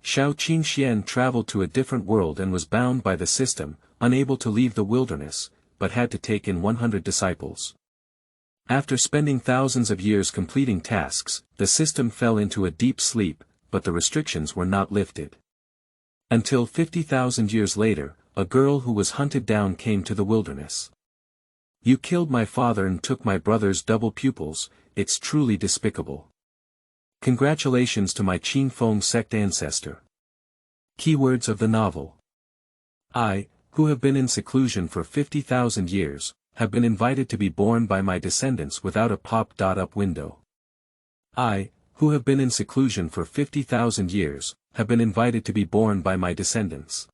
Xiao Qingxuan traveled to a different world and was bound by the system, unable to leave the wilderness, but had to take in 100 disciples. After spending thousands of years completing tasks, the system fell into a deep sleep, but the restrictions were not lifted. Until 50,000 years later, a girl who was hunted down came to the wilderness. "You killed my father and took my brother's double pupils, it's truly despicable. Congratulations to my Qingfeng Sect ancestor." Keywords of the novel. I, who have been in seclusion for 50,000 years, have been invited to be born by my descendants without a pop-up window. I, who have been in seclusion for 50,000 years, have been invited to be born by my descendants.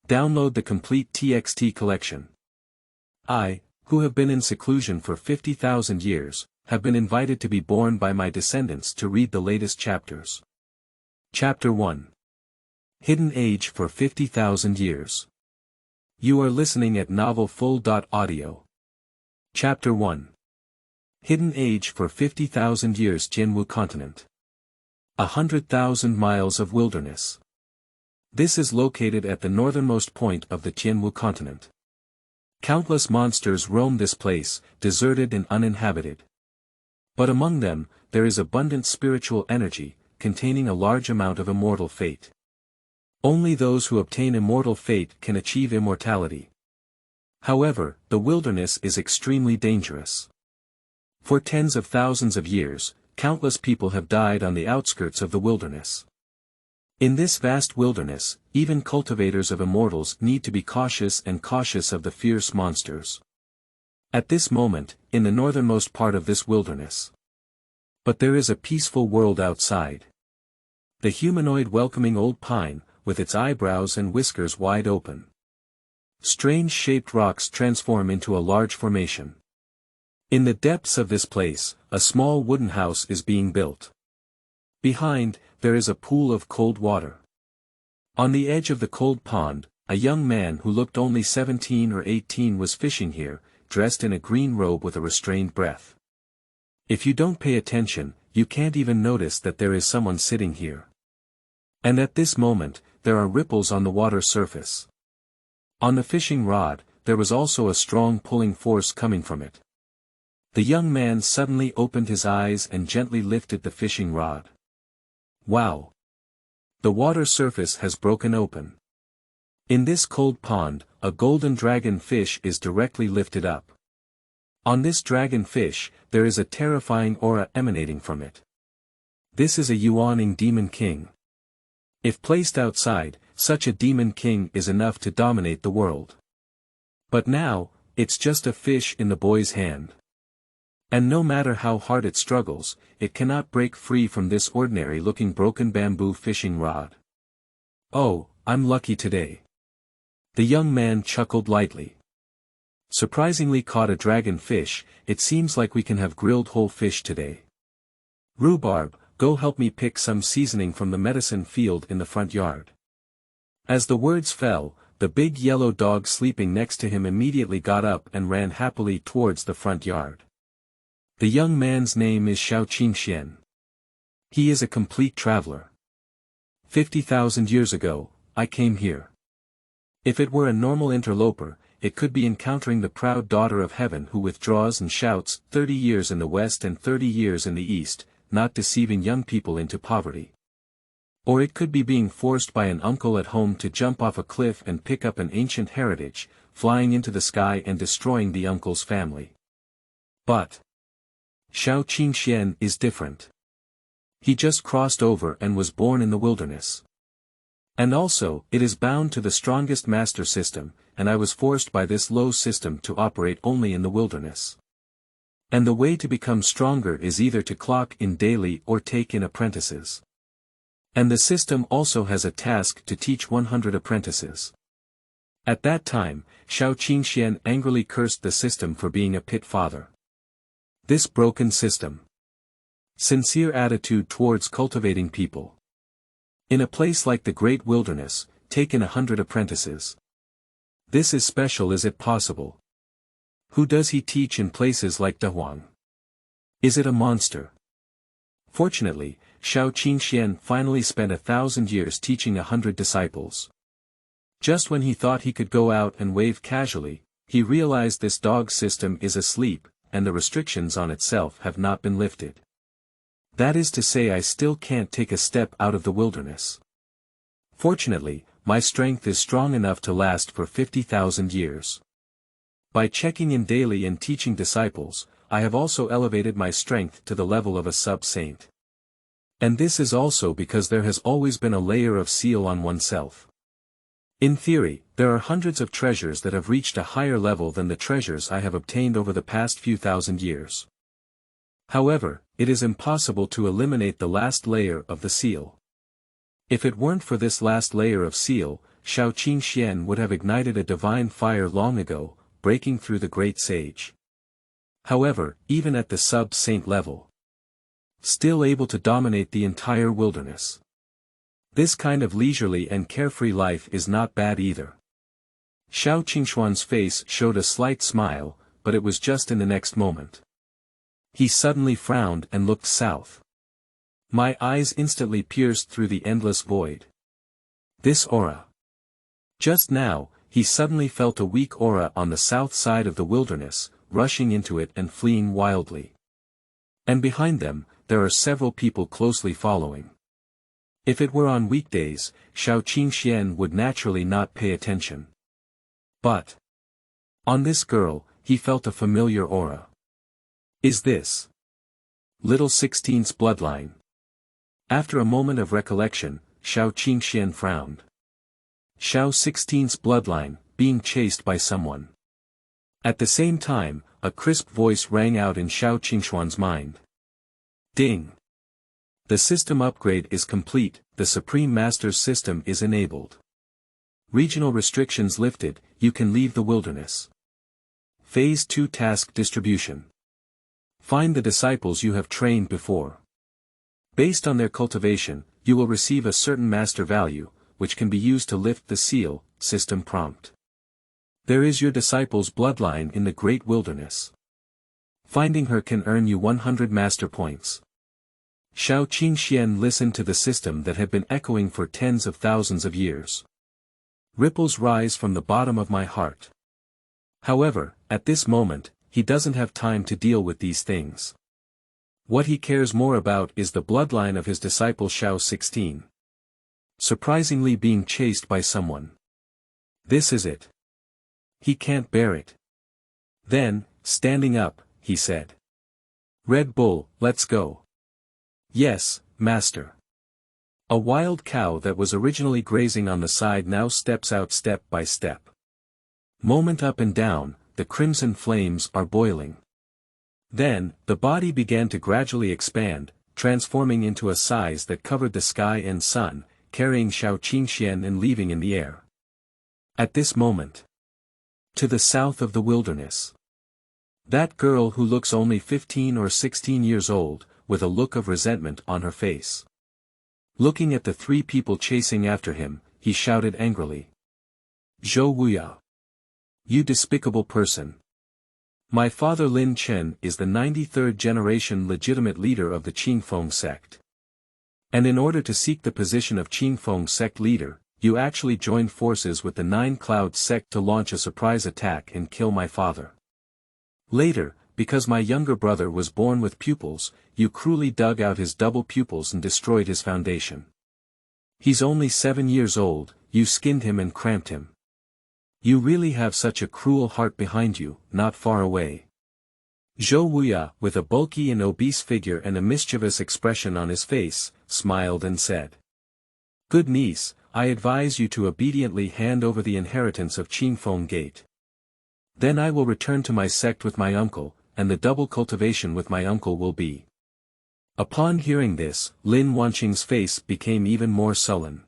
Download the complete TXT collection. I, who have been in seclusion for 50,000 years, have been invited to be born by my descendants to read the latest chapters. Chapter 1. Hidden Age for 50,000 Years. You are listening at novelfull.audio. Chapter 1. Hidden Age for 50,000 Years Jinwu Continent. 100,000 miles of wilderness. This is located at the northernmost point of the Jinwu continent. Countless monsters roam this place, deserted and uninhabited. But among them, there is abundant spiritual energy, containing a large amount of immortal fate. Only those who obtain immortal fate can achieve immortality. However, the wilderness is extremely dangerous. For tens of thousands of years, countless people have died on the outskirts of the wilderness. In this vast wilderness, even cultivators of immortals need to be cautious of the fierce monsters. At this moment, in the northernmost part of this wilderness. But there is a peaceful world outside. The humanoid welcoming old pine, with its eyebrows and whiskers wide open. Strange-shaped rocks transform into a large formation. In the depths of this place, a small wooden house is being built. Behind, there is a pool of cold water. On the edge of the cold pond, a young man who looked only 17 or 18 was fishing here, dressed in a green robe with a restrained breath. If you don't pay attention, you can't even notice that there is someone sitting here. And at this moment, there are ripples on the water surface. On the fishing rod, there was also a strong pulling force coming from it. The young man suddenly opened his eyes and gently lifted the fishing rod. Wow! The water surface has broken open. In this cold pond, a golden dragon fish is directly lifted up. On this dragon fish, there is a terrifying aura emanating from it. This is a yawning demon king. If placed outside, such a demon king is enough to dominate the world. But now, it's just a fish in the boy's hand. And no matter how hard it struggles, it cannot break free from this ordinary-looking broken bamboo fishing rod. Oh, I'm lucky today. The young man chuckled lightly. Surprisingly caught a dragon fish, it seems like we can have grilled whole fish today. Rhubarb, go help me pick some seasoning from the medicine field in the front yard. As the words fell, the big yellow dog sleeping next to him immediately got up and ran happily towards the front yard. The young man's name is Xiao Qingxuan. He is a complete traveler. 50,000 years ago, I came here. If it were a normal interloper, it could be encountering the proud daughter of heaven who withdraws and shouts, 30 years in the west and 30 years in the east, not deceiving young people into poverty. Or it could be being forced by an uncle at home to jump off a cliff and pick up an ancient heritage, flying into the sky and destroying the uncle's family. But Xiao Qingxuan is different. He just crossed over and was born in the wilderness. And also, it is bound to the strongest master system, and I was forced by this low system to operate only in the wilderness. And the way to become stronger is either to clock in daily or take in apprentices. And the system also has a task to teach 100 apprentices. At that time, Xiao Qingxuan angrily cursed the system for being a pit father. This broken system. Sincere attitude towards cultivating people. In a place like the great wilderness, take in 100 apprentices. This is special. Is it possible? Who does he teach in places like Dahuang? Is it a monster? Fortunately, Xiao Qingxuan finally spent 1,000 years teaching 100 disciples. Just when he thought he could go out and wave casually, he realized this dog system is asleep, and the restrictions on itself have not been lifted. That is to say, I still can't take a step out of the wilderness. Fortunately, my strength is strong enough to last for 50,000 years. By checking in daily and teaching disciples, I have also elevated my strength to the level of a sub-saint. And this is also because there has always been a layer of seal on oneself. In theory, there are hundreds of treasures that have reached a higher level than the treasures I have obtained over the past few thousand years. However, it is impossible to eliminate the last layer of the seal. If it weren't for this last layer of seal, Xiao Qingxuan would have ignited a divine fire long ago, breaking through the great sage. However, even at the sub-saint level, still able to dominate the entire wilderness. This kind of leisurely and carefree life is not bad either. Xiao Qingxuan's face showed a slight smile, but it was just in the next moment. He suddenly frowned and looked south. My eyes instantly pierced through the endless void. This aura. Just now, he suddenly felt a weak aura on the south side of the wilderness, rushing into it and fleeing wildly. And behind them, there are several people closely following. If it were on weekdays, Xiao Qingxuan would naturally not pay attention. But on this girl, he felt a familiar aura. Is this Little 16's bloodline? After a moment of recollection, Xiao Qingxuan frowned. Xiao 16's bloodline, being chased by someone. At the same time, a crisp voice rang out in Xiao Qingxuan's mind. Ding! The system upgrade is complete, the Supreme Master's system is enabled. Regional restrictions lifted, you can leave the wilderness. Phase 2 Task Distribution. Find the disciples you have trained before. Based on their cultivation, you will receive a certain master value, which can be used to lift the seal. System prompt. There is your disciple's bloodline in the great wilderness. Finding her can earn you 100 master points. Xiao Qingxuan listened to the system that had been echoing for tens of thousands of years. Ripples rise from the bottom of my heart. However, at this moment, he doesn't have time to deal with these things. What he cares more about is the bloodline of his disciple Xiao 16. Surprisingly being chased by someone. This is it. He can't bear it. Then, standing up, he said. Red Bull, let's go. Yes, master. A wild cow that was originally grazing on the side now steps out step by step. Moment up and down, the crimson flames are boiling. Then, the body began to gradually expand, transforming into a size that covered the sky and sun, carrying Xiao Qingxuan and leaving in the air. At this moment, to the south of the wilderness, that girl who looks only 15 or 16 years old, with a look of resentment on her face. Looking at the three people chasing after him, he shouted angrily. Zhou Wuya! You despicable person! My father Lin Chen is the 93rd generation legitimate leader of the Qingfeng sect. And in order to seek the position of Qingfeng sect leader, you actually joined forces with the Nine Cloud sect to launch a surprise attack and kill my father. Later, because my younger brother was born with pupils, you cruelly dug out his double pupils and destroyed his foundation. He's only 7 years old, you skinned him and cramped him. You really have such a cruel heart behind you, not far away. Zhou Wuya, with a bulky and obese figure and a mischievous expression on his face, smiled and said. Good niece, I advise you to obediently hand over the inheritance of Qingfeng Gate. Then I will return to my sect with my uncle, and the double cultivation with my uncle will be. Upon hearing this, Lin Wanqing's face became even more sullen.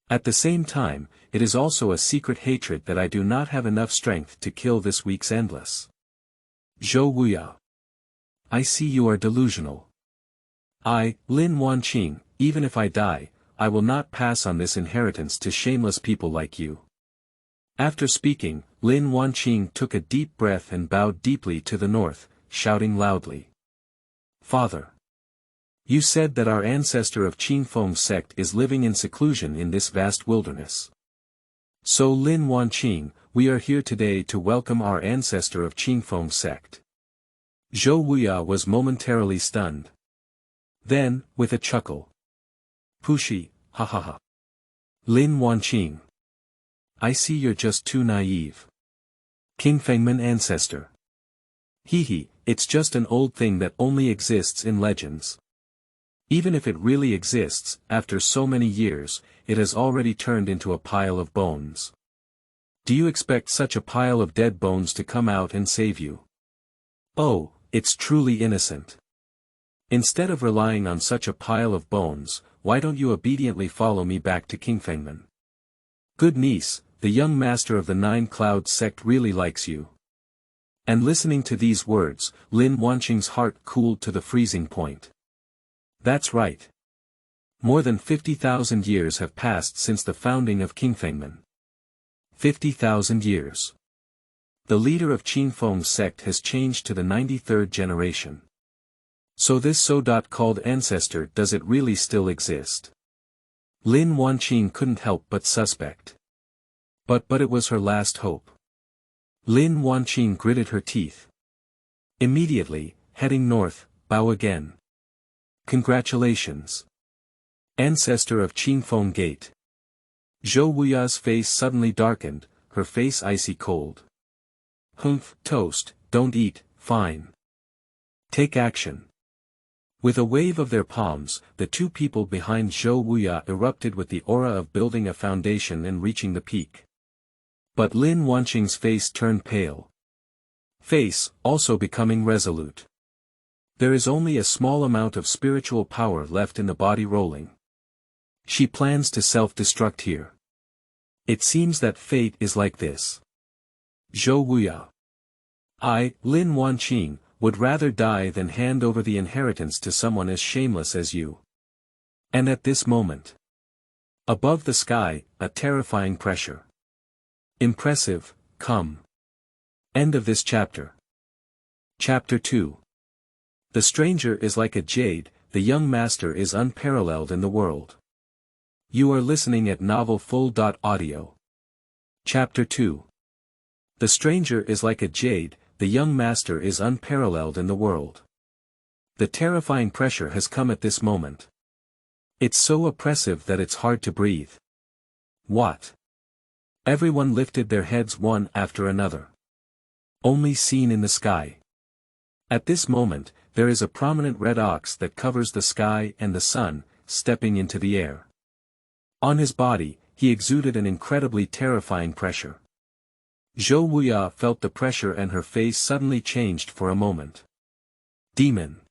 At the same time, it is also a secret hatred that I do not have enough strength to kill this week's endless. Zhou Wuya. I see you are delusional. I, Lin Wanqing, even if I die, I will not pass on this inheritance to shameless people like you. After speaking, Lin Wanqing took a deep breath and bowed deeply to the north, shouting loudly. Father! You said that our ancestor of Qingfeng sect is living in seclusion in this vast wilderness. So Lin Wanqing, we are here today to welcome our ancestor of Qingfeng sect. Zhou Wuya was momentarily stunned. Then, with a chuckle. Pushi, ha ha ha. Lin Wanqing. I see you're just too naive. Qingfengman ancestor. Hee, it's just an old thing that only exists in legends. Even if it really exists, after so many years, it has already turned into a pile of bones. Do you expect such a pile of dead bones to come out and save you? Oh, it's truly innocent. Instead of relying on such a pile of bones, why don't you obediently follow me back to Qingfengman? Good niece, the young master of the Nine Clouds sect really likes you. And listening to these words, Lin Wanqing's heart cooled to the freezing point. That's right. More than 50,000 years have passed since the founding of Qingfengman. 50,000 years. The leader of Qingfeng sect has changed to the 93rd generation. So this so-called ancestor, does it really still exist? Lin Wanqing couldn't help but suspect. But it was her last hope. Lin Wanqing gritted her teeth. Immediately, heading north, bow again. Congratulations. Ancestor of Qingfeng Gate. Zhou Wuya's face suddenly darkened, her face icy cold. Humph, toast, don't eat, fine. Take action. With a wave of their palms, the two people behind Zhou Wuya erupted with the aura of building a foundation and reaching the peak. But Lin Wanqing's face turned pale. Face, also becoming resolute. There is only a small amount of spiritual power left in the body rolling. She plans to self-destruct here. It seems that fate is like this. Zhou Wuya. I, Lin Wanqing, would rather die than hand over the inheritance to someone as shameless as you. And at this moment. Above the sky, a terrifying pressure. Impressive, come. End of this chapter. Chapter 2. The stranger is like a jade, the young master is unparalleled in the world. You are listening at novelfull.audio. Chapter 2. The stranger is like a jade, the young master is unparalleled in the world. The terrifying pressure has come at this moment. It's so oppressive that it's hard to breathe. What? Everyone lifted their heads one after another. Only seen in the sky. At this moment, there is a prominent red ox that covers the sky and the sun, stepping into the air. On his body, he exuded an incredibly terrifying pressure. Zhou Wuya felt the pressure and her face suddenly changed for a moment. Demon.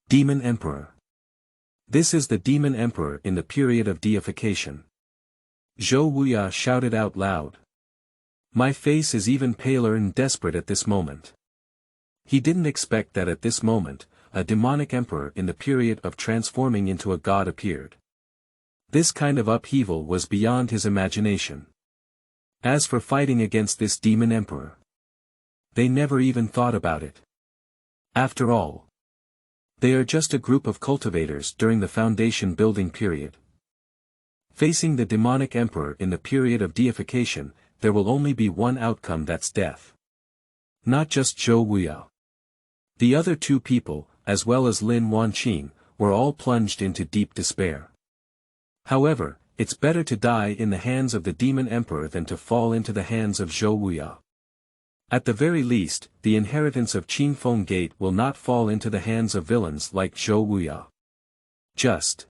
Demon Emperor. This is the Demon Emperor in the period of deification. Zhou Wuya shouted out loud. My face is even paler and desperate at this moment. He didn't expect that at this moment, a demonic emperor in the period of transforming into a god appeared. This kind of upheaval was beyond his imagination. As for fighting against this demon emperor, they never even thought about it. After all, they are just a group of cultivators during the foundation building period. Facing the demonic emperor in the period of deification, there will only be one outcome, that's death. Not just Zhou Wuya. The other two people, as well as Lin Wanqing, were all plunged into deep despair. However, it's better to die in the hands of the demon emperor than to fall into the hands of Zhou Wuya. At the very least, the inheritance of Qingfeng Gate will not fall into the hands of villains like Zhou Wuya. Just.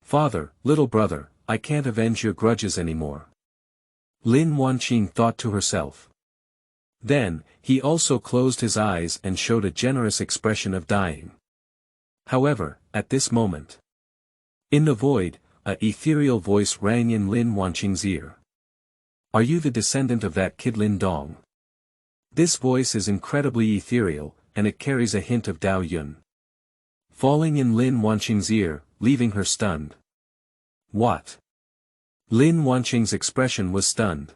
Father, little brother, I can't avenge your grudges anymore. Lin Wanqing thought to herself. Then, he also closed his eyes and showed a generous expression of dying. However, at this moment. In the void, an ethereal voice rang in Lin Wanqing's ear. Are you the descendant of that kid Lin Dong? This voice is incredibly ethereal, and it carries a hint of Dao Yun. Falling in Lin Wanqing's ear, leaving her stunned. What? Lin Wanqing's expression was stunned.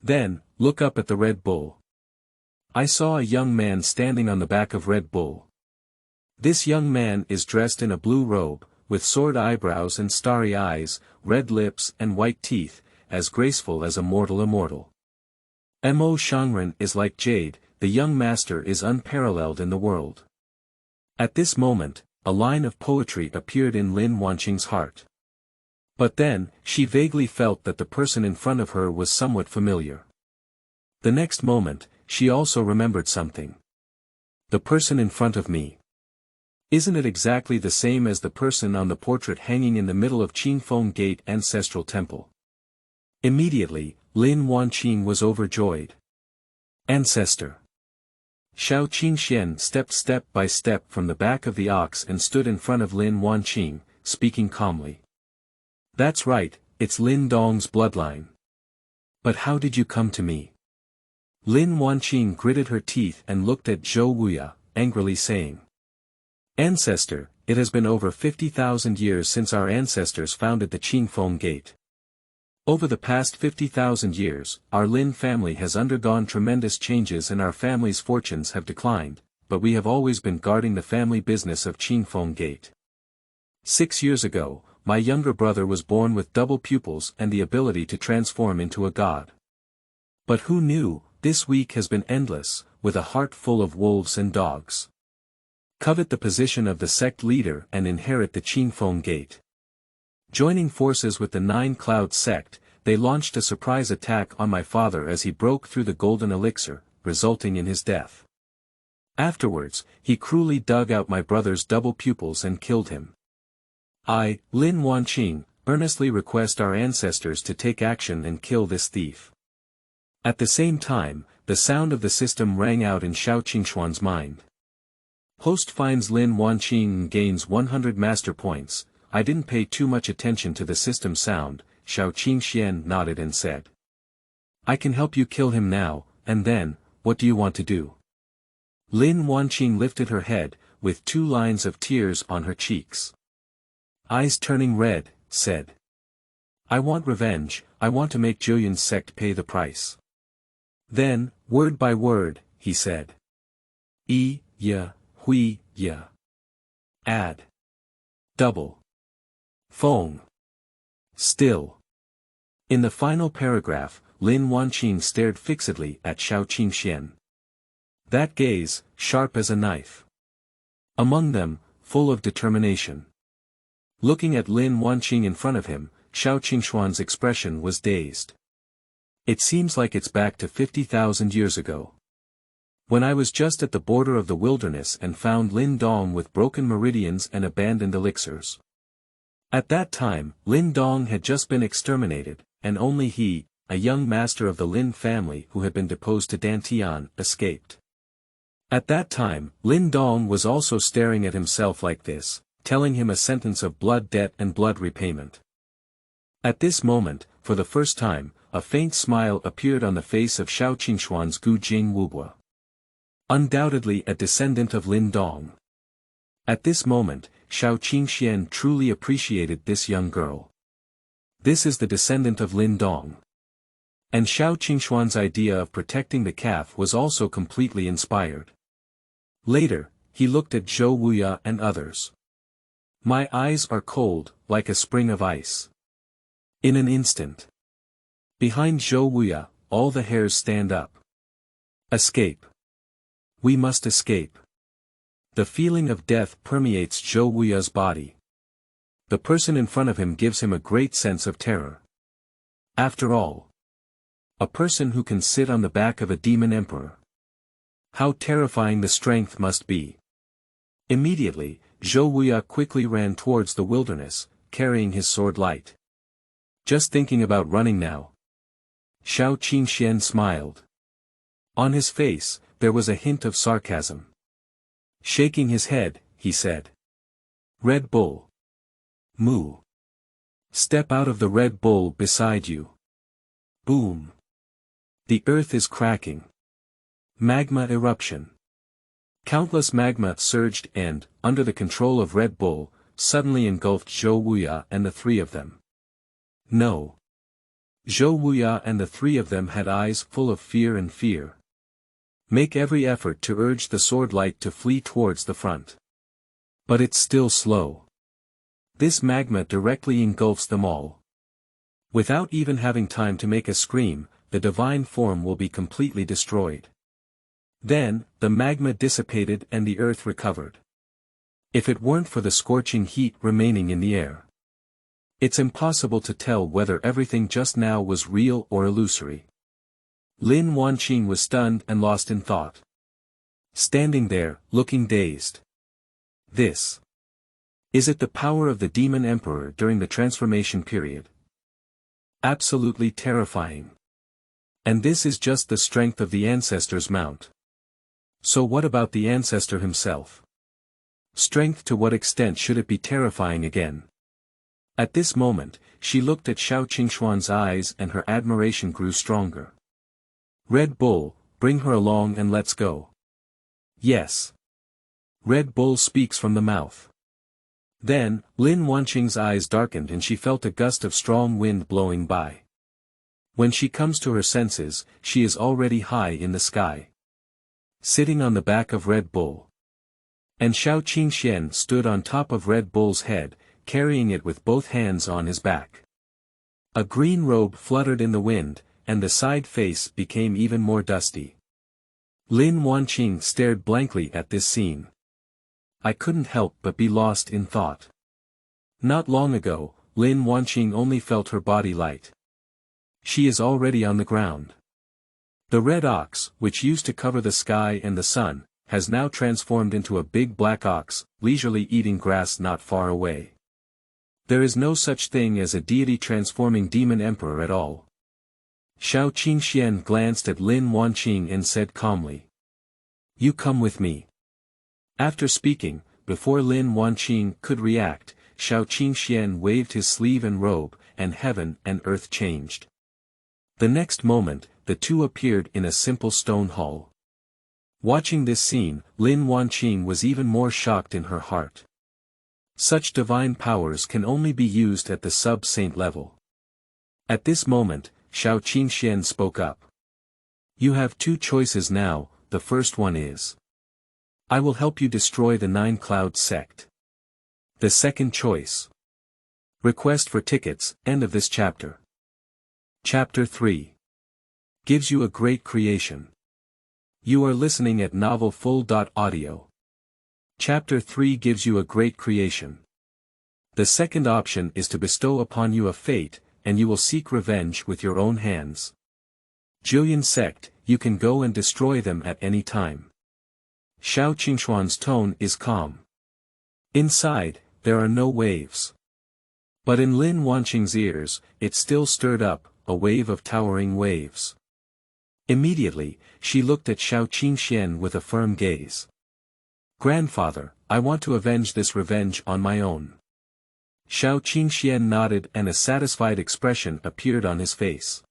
Then, look up at the Red Bull. I saw a young man standing on the back of Red Bull. This young man is dressed in a blue robe, with sword eyebrows and starry eyes, red lips and white teeth, as graceful as a mortal immortal. Mo Shangren is like jade, the young master is unparalleled in the world. At this moment, a line of poetry appeared in Lin Wanqing's heart. But then, she vaguely felt that the person in front of her was somewhat familiar. The next moment, she also remembered something. The person in front of me. Isn't it exactly the same as the person on the portrait hanging in the middle of Qingfeng Gate Ancestral Temple? Immediately, Lin Wanqing was overjoyed. Ancestor. Xiao Qingxuan stepped step by step from the back of the ox and stood in front of Lin Wanqing, speaking calmly. That's right, it's Lin Dong's bloodline. But how did you come to me? Lin Wanqing gritted her teeth and looked at Zhou Wuya, angrily saying. Ancestor, it has been over 50,000 years since our ancestors founded the Qingfeng Gate. Over the past 50,000 years, our Lin family has undergone tremendous changes and our family's fortunes have declined, but we have always been guarding the family business of Qingfeng Gate. 6 years ago, my younger brother was born with double pupils and the ability to transform into a god. But who knew, this week has been endless, with a heart full of wolves and dogs. Covet the position of the sect leader and inherit the Qingfeng Gate. Joining forces with the Nine Cloud Sect, they launched a surprise attack on my father as he broke through the golden elixir, resulting in his death. Afterwards, he cruelly dug out my brother's double pupils and killed him. I, Lin Wanqing, earnestly request our ancestors to take action and kill this thief. At the same time, the sound of the system rang out in Xiao Qingxuan's mind. Host finds Lin Wanqing and gains 100 master points. I didn't pay too much attention to the system sound, Xiao Qingxuan nodded and said. I can help you kill him now, and then, what do you want to do? Lin Wanqing lifted her head, with 2 lines of tears on her cheeks. Eyes turning red, said. I want revenge, I want to make Zhouyan's sect pay the price. Then, word by word, he said. Hui, add. Double. Fong. Still. In the final paragraph, Lin Wanqing stared fixedly at Xiao Qingxuan. That gaze, sharp as a knife. Among them, full of determination. Looking at Lin Wanqing in front of him, Xiao Qingxuan's expression was dazed. It seems like it's back to 50,000 years ago. When I was just at the border of the wilderness and found Lin Dong with broken meridians and abandoned elixirs. At that time, Lin Dong had just been exterminated, and only he, a young master of the Lin family who had been deposed to Dantian, escaped. At that time, Lin Dong was also staring at himself like this, telling him a sentence of blood debt and blood repayment. At this moment, for the first time, a faint smile appeared on the face of Xiao Qingxuan's Gu Jing Wubua. Undoubtedly a descendant of Lin Dong. At this moment, Xiao Qingxuan truly appreciated this young girl. This is the descendant of Lin Dong. And Xiao Qingxuan's idea of protecting the calf was also completely inspired. Later, he looked at Zhou Wuya and others. My eyes are cold, like a spring of ice. In an instant. Behind Zhou Wuya, all the hairs stand up. Escape. We must escape. The feeling of death permeates Zhou Wuya's body. The person in front of him gives him a great sense of terror. After all, a person who can sit on the back of a demon emperor. How terrifying the strength must be. Immediately, Zhou Wuya quickly ran towards the wilderness, carrying his sword light. Just thinking about running now. Xiao Qingxuan smiled. On his face, there was a hint of sarcasm. Shaking his head, he said. Red Bull. Moo. Step out of the Red Bull beside you. Boom. The earth is cracking. Magma eruption. Countless magma surged and, under the control of Red Bull, suddenly engulfed Zhou Wuya and the 3 of them. No. Zhou Wuya and the 3 of them had eyes full of fear and fear. Make every effort to urge the sword light to flee towards the front. But it's still slow. This magma directly engulfs them all. Without even having time to make a scream, the divine form will be completely destroyed. Then, the magma dissipated and the earth recovered. If it weren't for the scorching heat remaining in the air. It's impossible to tell whether everything just now was real or illusory. Lin Wanqing was stunned and lost in thought. Standing there, looking dazed. This. Is it the power of the demon emperor during the transformation period? Absolutely terrifying. And this is just the strength of the ancestor's mount. So what about the ancestor himself? Strength to what extent should it be terrifying again? At this moment, she looked at Xiao Qingxuan's eyes and her admiration grew stronger. Red Bull, bring her along and let's go. Yes. Red Bull speaks from the mouth. Then, Lin Wanqing's eyes darkened and she felt a gust of strong wind blowing by. When she comes to her senses, she is already high in the sky. Sitting on the back of Red Bull. And Xiao Qingxian stood on top of Red Bull's head, carrying it with both hands on his back. A green robe fluttered in the wind, and the side face became even more dusty. Lin Wanqing stared blankly at this scene. I couldn't help but be lost in thought. Not long ago, Lin Wanqing only felt her body light. She is already on the ground. The red ox, which used to cover the sky and the sun, has now transformed into a big black ox, leisurely eating grass not far away. There is no such thing as a deity transforming demon emperor at all. Xiao Qingxian glanced at Lin Wanqing and said calmly. You come with me. After speaking, before Lin Wanqing could react, Xiao Qingxian waved his sleeve and robe, and heaven and earth changed. The next moment, the two appeared in a simple stone hall. Watching this scene, Lin Wanqing was even more shocked in her heart. Such divine powers can only be used at the sub-saint level. At this moment, Xiao Qingxian spoke up. You have two choices now, the first one is. I will help you destroy the Nine Clouds Sect. The second choice. Request for tickets, end of this chapter. Chapter 3. Gives you a great creation. You are listening at novelfull.audio. Chapter 3 gives you a great creation. The second option is to bestow upon you a fate, and you will seek revenge with your own hands. Qinglian Sect, you can go and destroy them at any time. Xiao Qingxuan's tone is calm. Inside, there are no waves. But in Lin Wanqing's ears, it still stirred up, a wave of towering waves. Immediately, she looked at Xiao Qingxian with a firm gaze. Grandfather, I want to avenge this revenge on my own. Xiao Qingxian nodded and a satisfied expression appeared on his face.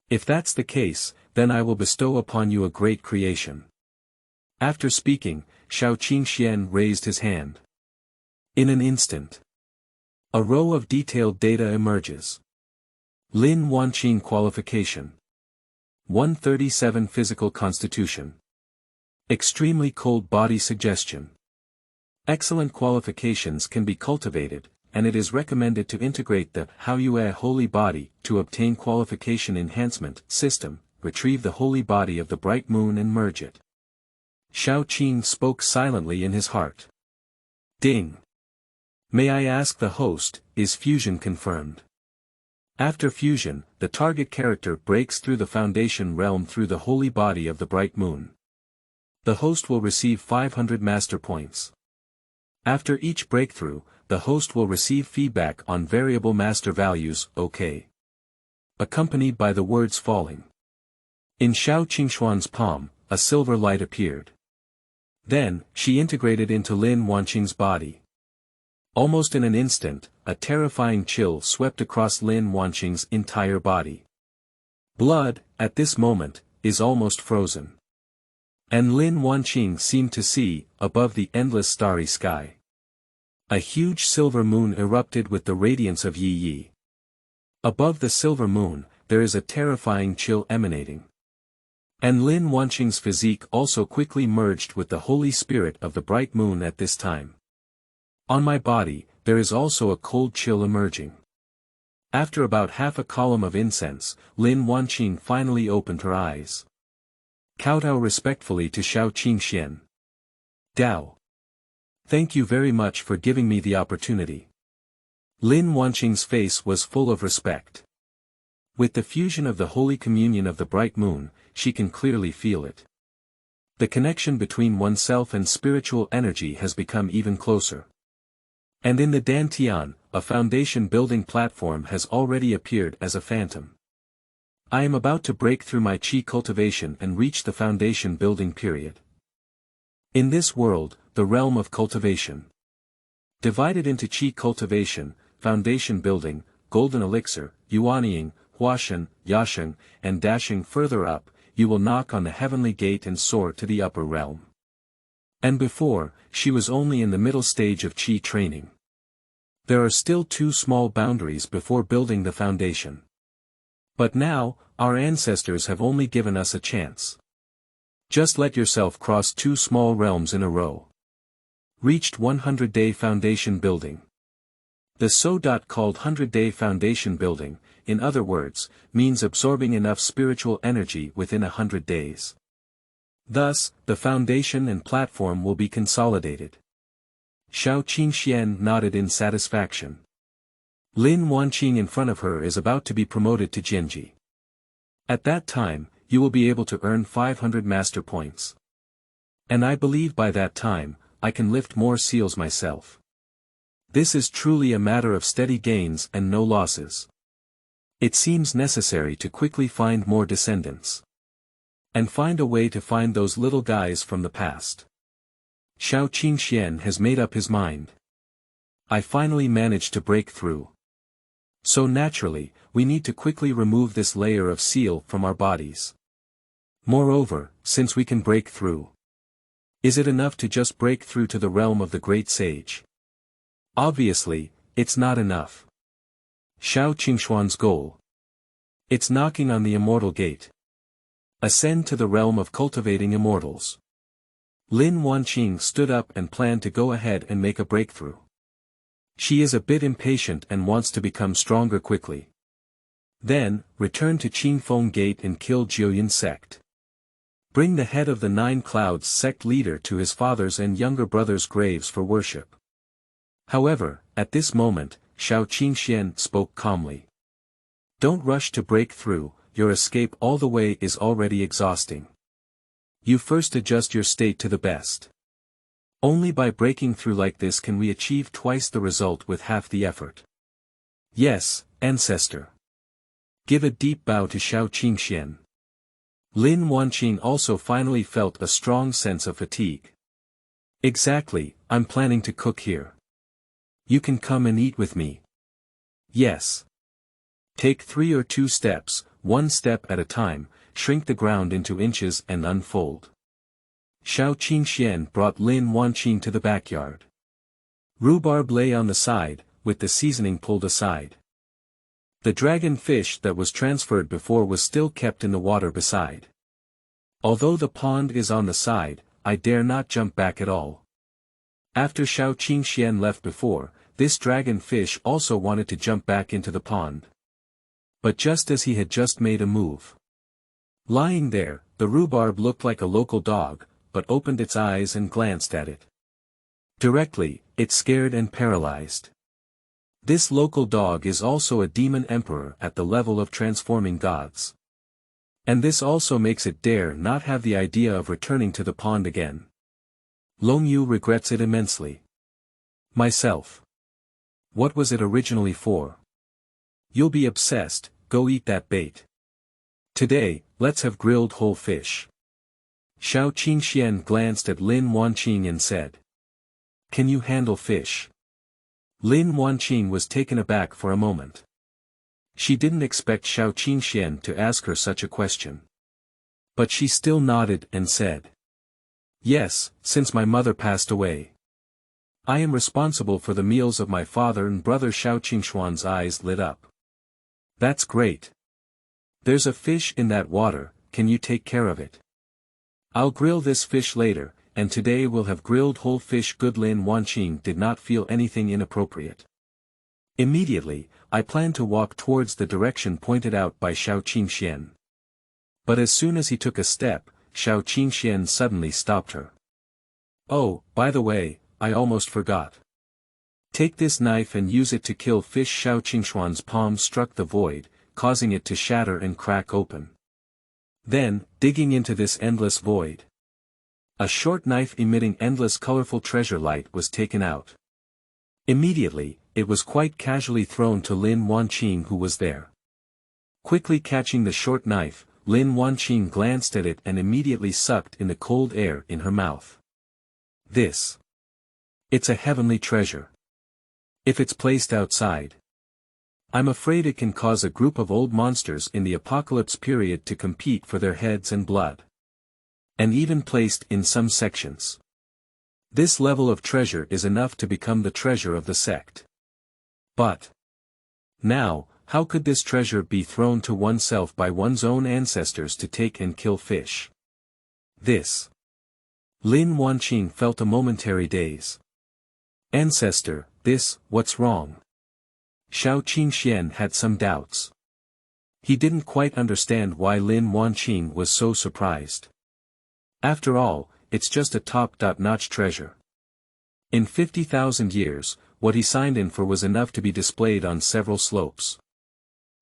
If that's the case, then I will bestow upon you a great creation. After speaking, Xiao Qingxian raised his hand. In an instant, a row of detailed data emerges. Lin Wanqing qualification. 137 physical constitution. Extremely cold body suggestion. Excellent qualifications can be cultivated, and it is recommended to integrate the Haoyue holy body to obtain qualification enhancement system, retrieve the holy body of the bright moon and merge it. Xiao Qing spoke silently in his heart. Ding. May I ask the host, is fusion confirmed? After fusion, the target character breaks through the foundation realm through the holy body of the bright moon. The host will receive 500 master points. After each breakthrough, the host will receive feedback on variable master values, OK. Accompanied by the words falling. In Xiao Qingxuan's palm, a silver light appeared. Then, she integrated into Lin Wanqing's body. Almost in an instant, a terrifying chill swept across Lin Wanqing's entire body. Blood, at this moment, is almost frozen. And Lin Wanqing seemed to see, above the endless starry sky. A huge silver moon erupted with the radiance of Yi Yi. Above the silver moon, there is a terrifying chill emanating. And Lin Wanqing's physique also quickly merged with the holy spirit of the bright moon at this time. On my body, there is also a cold chill emerging. After about half a column of incense, Lin Wanqing finally opened her eyes. Kowtow respectfully to Xiao Qingxuan. Dao. Thank you very much for giving me the opportunity. Lin Wanqing's face was full of respect. With the fusion of the Holy Communion of the bright moon, she can clearly feel it. The connection between oneself and spiritual energy has become even closer. And in the Dantian, a foundation-building platform has already appeared as a phantom. I am about to break through my qi cultivation and reach the foundation-building period. In this world, the realm of cultivation. Divided into qi cultivation, foundation building, golden elixir, yuanying, huashen, yasheng, and dashing further up, you will knock on the heavenly gate and soar to the upper realm. And before, she was only in the middle stage of qi training. There are still 2 small boundaries before building the foundation. But now, our ancestors have only given us a chance. Just let yourself cross 2 small realms in a row. Reached 100-day foundation building. The called 100-day foundation building, in other words, means absorbing enough spiritual energy within 100 days. Thus, the foundation and platform will be consolidated. Xiao Qingxuan nodded in satisfaction. Lin Wanqing in front of her is about to be promoted to Jianji. At that time, you will be able to earn 500 master points. And I believe by that time, I can lift more seals myself. This is truly a matter of steady gains and no losses. It seems necessary to quickly find more descendants. And find a way to find those little guys from the past. Xiao Qingxuan has made up his mind. I finally managed to break through. So naturally, we need to quickly remove this layer of seal from our bodies. Moreover, since we can break through. Is it enough to just break through to the realm of the great sage? Obviously, it's not enough. Xiao Qingxuan's goal. It's knocking on the immortal gate. Ascend to the realm of cultivating immortals. Lin Wanqing stood up and planned to go ahead and make a breakthrough. She is a bit impatient and wants to become stronger quickly. Then, return to Qingfeng Gate and kill Jiuyun Sect. Bring the head of the 9 Clouds Sect leader to his father's and younger brother's graves for worship. However, at this moment, Xiao Qingxuan spoke calmly. Don't rush to break through, your escape all the way is already exhausting. You first adjust your state to the best. Only by breaking through like this can we achieve twice the result with half the effort. Yes, ancestor. Give a deep bow to Xiao Qingxuan. Lin Wanqing also finally felt a strong sense of fatigue. Exactly, I'm planning to cook here. You can come and eat with me. Yes. Take 3 or 2 steps, 1 step at a time, shrink the ground into inches and unfold. Xiao Qingxuan brought Lin Wanqing to the backyard. Rhubarb lay on the side, with the seasoning pulled aside. The dragon fish that was transferred before was still kept in the water beside. Although the pond is on the side, I dare not jump back at all. After Xiao Qingxuan left before, this dragon fish also wanted to jump back into the pond. But just as he had just made a move. Lying there, the rhubarb looked like a local dog, but opened its eyes and glanced at it. Directly, it scared and paralyzed. This local dog is also a demon emperor at the level of transforming gods. And this also makes it dare not have the idea of returning to the pond again. Long Yu regrets it immensely. Myself. What was it originally for? You'll be obsessed, go eat that bait. Today, let's have grilled whole fish. Xiao Qingxuan glanced at Lin Wanqing and said. Can you handle fish? Lin Wanqing was taken aback for a moment. She didn't expect Xiao Qingxuan to ask her such a question. But she still nodded and said. Yes, since my mother passed away. I am responsible for the meals of my father and brother. Xiao Qingxuan's eyes lit up. That's great. There's a fish in that water, can you take care of it? I'll grill this fish later, and today we'll have grilled whole fish. Good. Lin Wanqing did not feel anything inappropriate. Immediately, I planned to walk towards the direction pointed out by Xiao Qingxuan. But as soon as he took a step, Xiao Qingxuan suddenly stopped her. Oh, by the way, I almost forgot. Take this knife and use it to kill fish. Xiao Qingxuan's palm struck the void, causing it to shatter and crack open. Then, digging into this endless void, a short knife emitting endless colorful treasure light was taken out. Immediately, it was quite casually thrown to Lin Wanqing, who was there. Quickly catching the short knife, Lin Wanqing glanced at it and immediately sucked in the cold air in her mouth. It's a heavenly treasure. If it's placed outside, I'm afraid it can cause a group of old monsters in the apocalypse period to compete for their heads and blood. And even placed in some sections, this level of treasure is enough to become the treasure of the sect. But now, how could this treasure be thrown to oneself by one's own ancestors to take and kill fish? Lin Wanqing felt a momentary daze. Ancestor, what's wrong? Xiao Qingxuan had some doubts. He didn't quite understand why Lin Wanqing was so surprised. After all, it's just a top-notch treasure. In 50,000 years, what he signed in for was enough to be displayed on several slopes.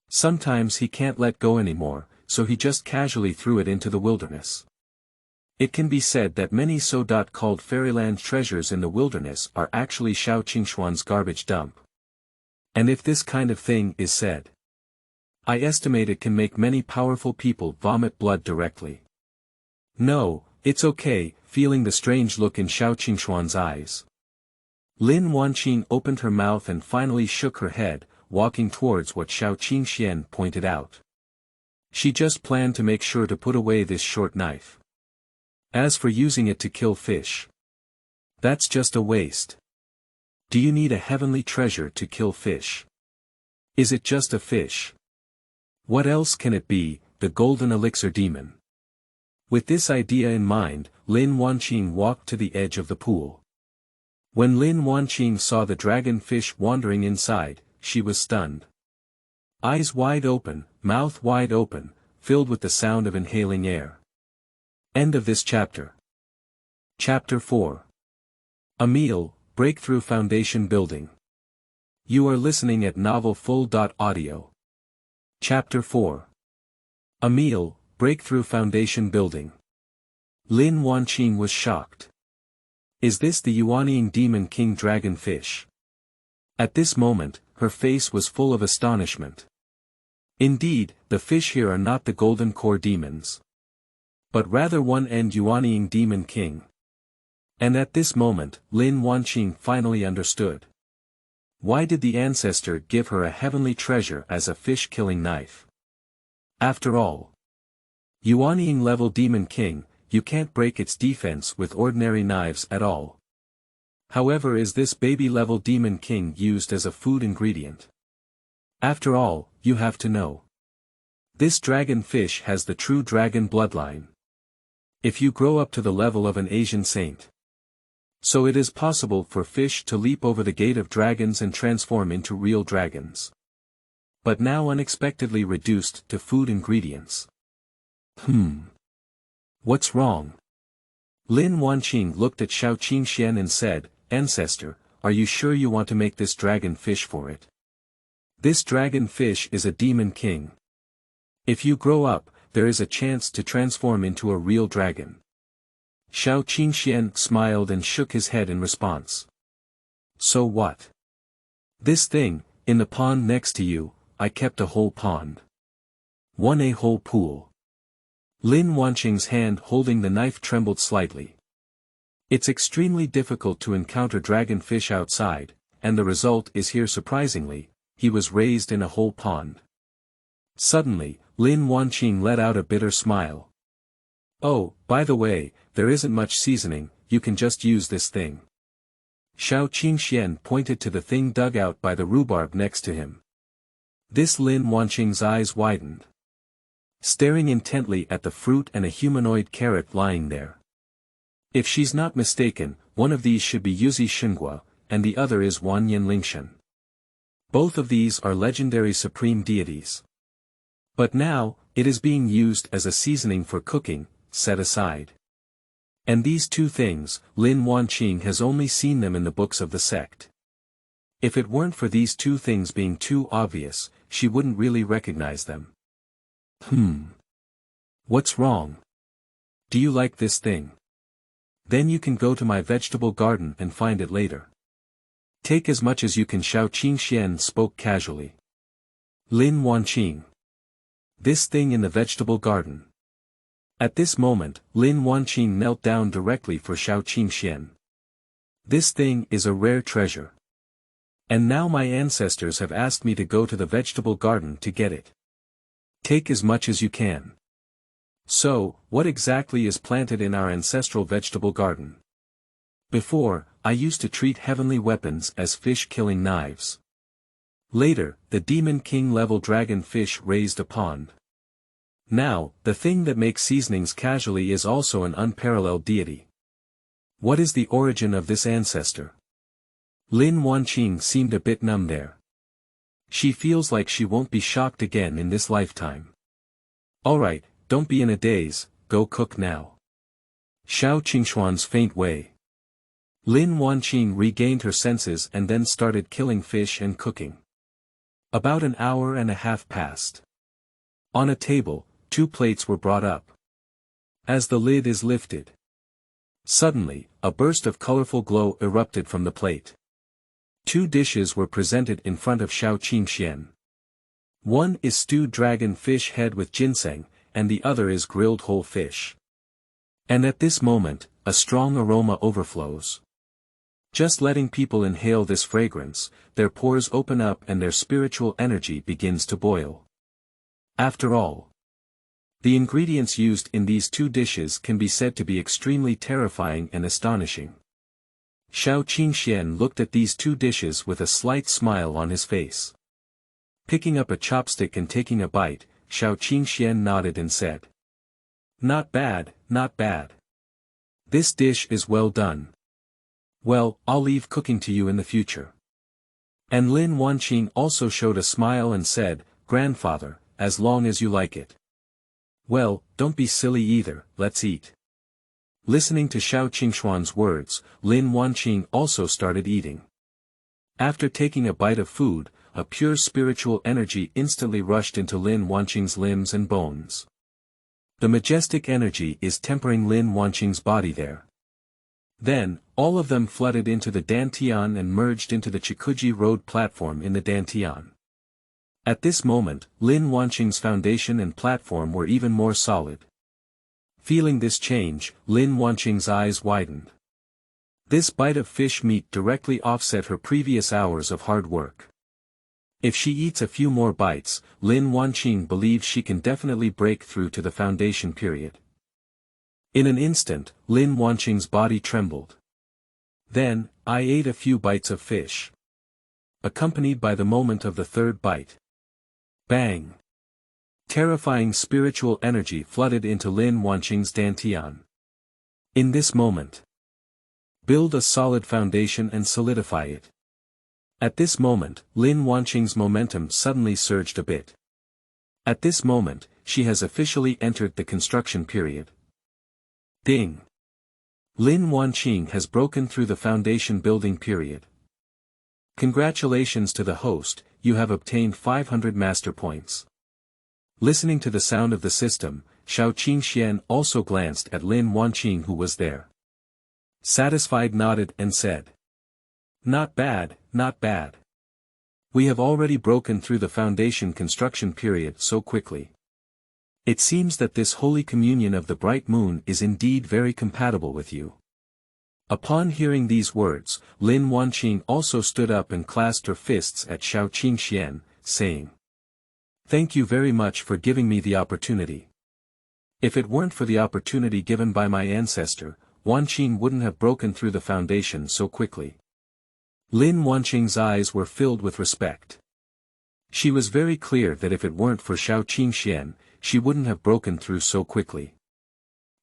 Sometimes he can't let go anymore, so he just casually threw it into the wilderness. It can be said that many so-called fairyland treasures in the wilderness are actually Xiao Qingxuan's garbage dump. And if this kind of thing is said, I estimate it can make many powerful people vomit blood directly. No, it's okay. Feeling the strange look in Xiao Qingxuan's eyes, Lin Wanqing opened her mouth and finally shook her head, walking towards what Xiao Qingxuan pointed out. She just planned to make sure to put away this short knife. As for using it to kill fish, that's just a waste. Do you need a heavenly treasure to kill fish? Is it just a fish? What else can it be? The golden elixir demon. With this idea in mind, Lin Wanqing walked to the edge of the pool. When Lin Wanqing saw the dragon fish wandering inside, she was stunned. Eyes wide open, mouth wide open, filled with the sound of inhaling air. End of this chapter. Chapter 4. Emil, Breakthrough Foundation Building. You are listening at novelfull.audio. Chapter 4. Emil, Breakthrough Foundation Building. Lin Wanqing was shocked. Is this the Yuanying Demon King Dragon Fish? At this moment, her face was full of astonishment. Indeed, the fish here are not the Golden Core demons, but rather one-end Yuanying Demon King. And at this moment, Lin Wanqing finally understood. Why did the ancestor give her a heavenly treasure as a fish-killing knife? After all, Yuanying level Demon King, you can't break its defense with ordinary knives at all. However, is this baby-level Demon King used as a food ingredient? After all, you have to know. This dragon fish has the true dragon bloodline. If you grow up to the level of an Asian saint, so it is possible for fish to leap over the gate of dragons and transform into real dragons. But now unexpectedly reduced to food ingredients. What's wrong? Lin Wanqing looked at Xiao Qingxuan and said, Ancestor, are you sure you want to make this dragon fish for it? This dragon fish is a demon king. If you grow up, there is a chance to transform into a real dragon. Xiao Qingxuan smiled and shook his head in response. So what? This thing, in the pond next to you, I kept a whole pond. A whole pool. Lin Wanqing's hand holding the knife trembled slightly. It's extremely difficult to encounter dragonfish outside, and the result is here surprisingly, he was raised in a whole pond. Suddenly, Lin Wanqing let out a bitter smile. Oh, by the way, there isn't much seasoning, you can just use this thing. Xiao Qingxuan pointed to the thing dug out by the rhubarb next to him. This Lin Wanqing's eyes widened, staring intently at the fruit and a humanoid carrot lying there. If she's not mistaken, one of these should be Yuzi Xinghua, and the other is Wanyan Lingshan. Both of these are legendary supreme deities. But now, it is being used as a seasoning for cooking, set aside. And these two things, Lin Wanqing has only seen them in the books of the sect. If it weren't for these two things being too obvious, she wouldn't really recognize them. What's wrong? Do you like this thing? Then you can go to my vegetable garden and find it later. Take as much as you can. Xiao Qingxuan spoke casually. Lin Wanqing. This thing in the vegetable garden. At this moment, Lin Wanqing knelt down directly for Xiao Qingxuan. This thing is a rare treasure. And now my ancestors have asked me to go to the vegetable garden to get it. Take as much as you can. So, what exactly is planted in our ancestral vegetable garden? Before, I used to treat heavenly weapons as fish-killing knives. Later, the Demon King-level dragon fish raised a pond. Now, the thing that makes seasonings casually is also an unparalleled deity. What is the origin of this ancestor? Lin Wanqing seemed a bit numb there. She feels like she won't be shocked again in this lifetime. Alright, don't be in a daze, go cook now. Xiao Qingxuan's faint way. Lin Wanqing regained her senses and then started killing fish and cooking. About an hour and a half passed. On a table, 2 plates were brought up. As the lid is lifted, suddenly, a burst of colorful glow erupted from the plate. 2 dishes were presented in front of Xiao Qingxuan. One is stewed dragon fish head with ginseng, and the other is grilled whole fish. And at this moment, a strong aroma overflows. Just letting people inhale this fragrance, their pores open up and their spiritual energy begins to boil. After all, the ingredients used in these 2 dishes can be said to be extremely terrifying and astonishing. Xiao Qingxuan looked at these 2 dishes with a slight smile on his face. Picking up a chopstick and taking a bite, Xiao Qingxuan nodded and said, "Not bad, not bad. This dish is well done. Well, I'll leave cooking to you in the future." And Lin Wanqing also showed a smile and said, "Grandfather, as long as you like it." "Well, don't be silly either, let's eat." Listening to Xiao Qingxuan's words, Lin Wanqing also started eating. After taking a bite of food, a pure spiritual energy instantly rushed into Lin Wanqing's limbs and bones. The majestic energy is tempering Lin Wanqing's body there. Then, all of them flooded into the Dantian and merged into the Chikuji Road platform in the Dantian. At this moment, Lin Wanqing's foundation and platform were even more solid. Feeling this change, Lin Wanqing's eyes widened. This bite of fish meat directly offset her previous hours of hard work. If she eats a few more bites, Lin Wanqing believes she can definitely break through to the foundation period. In an instant, Lin Wanqing's body trembled. Then, I ate a few bites of fish. Accompanied by the moment of the 3rd bite. Bang! Terrifying spiritual energy flooded into Lin Wanqing's Dantian. In this moment, build a solid foundation and solidify it. At this moment, Lin Wanqing's momentum suddenly surged a bit. At this moment, she has officially entered the construction period. Ding! Lin Wanqing has broken through the foundation building period. Congratulations to the host, you have obtained 500 master points. Listening to the sound of the system, Xiao Qingxuan also glanced at Lin Wanqing who was there. Satisfied nodded and said, "Not bad, not bad. We have already broken through the foundation construction period so quickly. It seems that this holy communion of the bright moon is indeed very compatible with you." Upon hearing these words, Lin Wanqing also stood up and clasped her fists at Xiao Qingxuan, saying, "Thank you very much for giving me the opportunity. If it weren't for the opportunity given by my ancestor, Wanqing wouldn't have broken through the foundation so quickly." Lin Wanqing's eyes were filled with respect. She was very clear that if it weren't for Xiao Qingxuan, she wouldn't have broken through so quickly.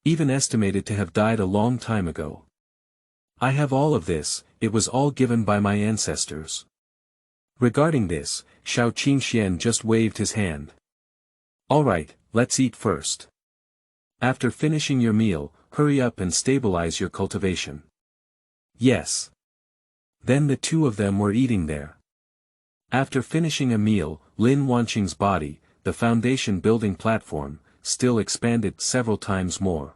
even estimated to have died a long time ago. I have all of this, it was all given by my ancestors. Regarding this, Xiao Qingxuan just waved his hand. Alright, let's eat first. After finishing your meal, hurry up and stabilize your cultivation. Yes. Then the two of them were eating there. After finishing a meal, Lin Wanqing's body, the foundation building platform, still expanded several times more.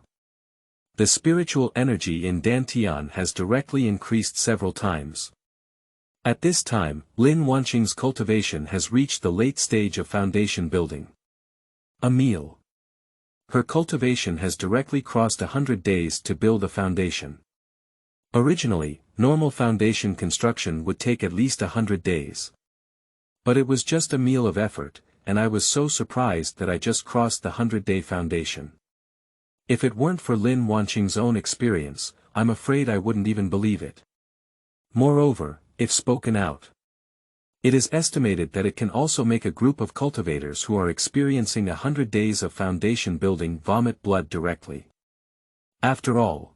The spiritual energy in Dantian has directly increased several times. At this time, Lin Wanqing's cultivation has reached the late stage of foundation building. A meal. Her cultivation has directly crossed 100 days to build a foundation. Originally, normal foundation construction would take at least 100 days. But it was just a meal of effort, and I was so surprised that I just crossed the 100-day foundation. If it weren't for Lin Wanqing's own experience, I'm afraid I wouldn't even believe it. Moreover, if spoken out, it is estimated that it can also make a group of cultivators who are experiencing 100 days of foundation building vomit blood directly. After all,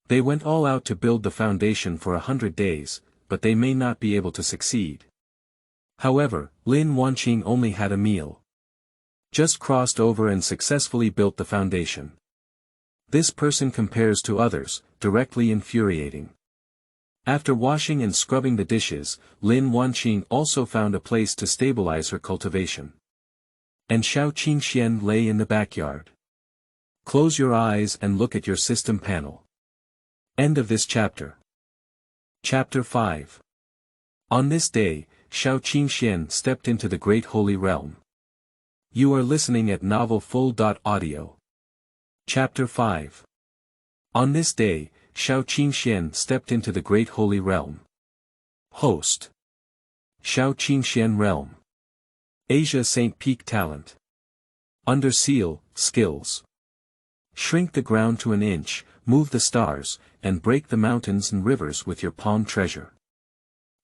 they went all out to build the foundation for 100 days, but they may not be able to succeed. However, Lin Wanqing only had a meal. Just crossed over and successfully built the foundation. This person compares to others, directly infuriating. After washing and scrubbing the dishes, Lin Wanqing also found a place to stabilize her cultivation. And Xiao Qingxuan lay in the backyard. Close your eyes and look at your system panel. End of this chapter. Chapter 5. On this day, Xiao Qingxuan stepped into the Great Holy Realm. You are listening at novelfull.audio. Chapter 5. On this day, Xiao Qingxuan stepped into the Great Holy Realm. Host. Xiao Qingxuan Realm. Asia Saint Peak Talent. Under Seal, Skills. Shrink the ground to an inch, move the stars, and break the mountains and rivers with your palm treasure.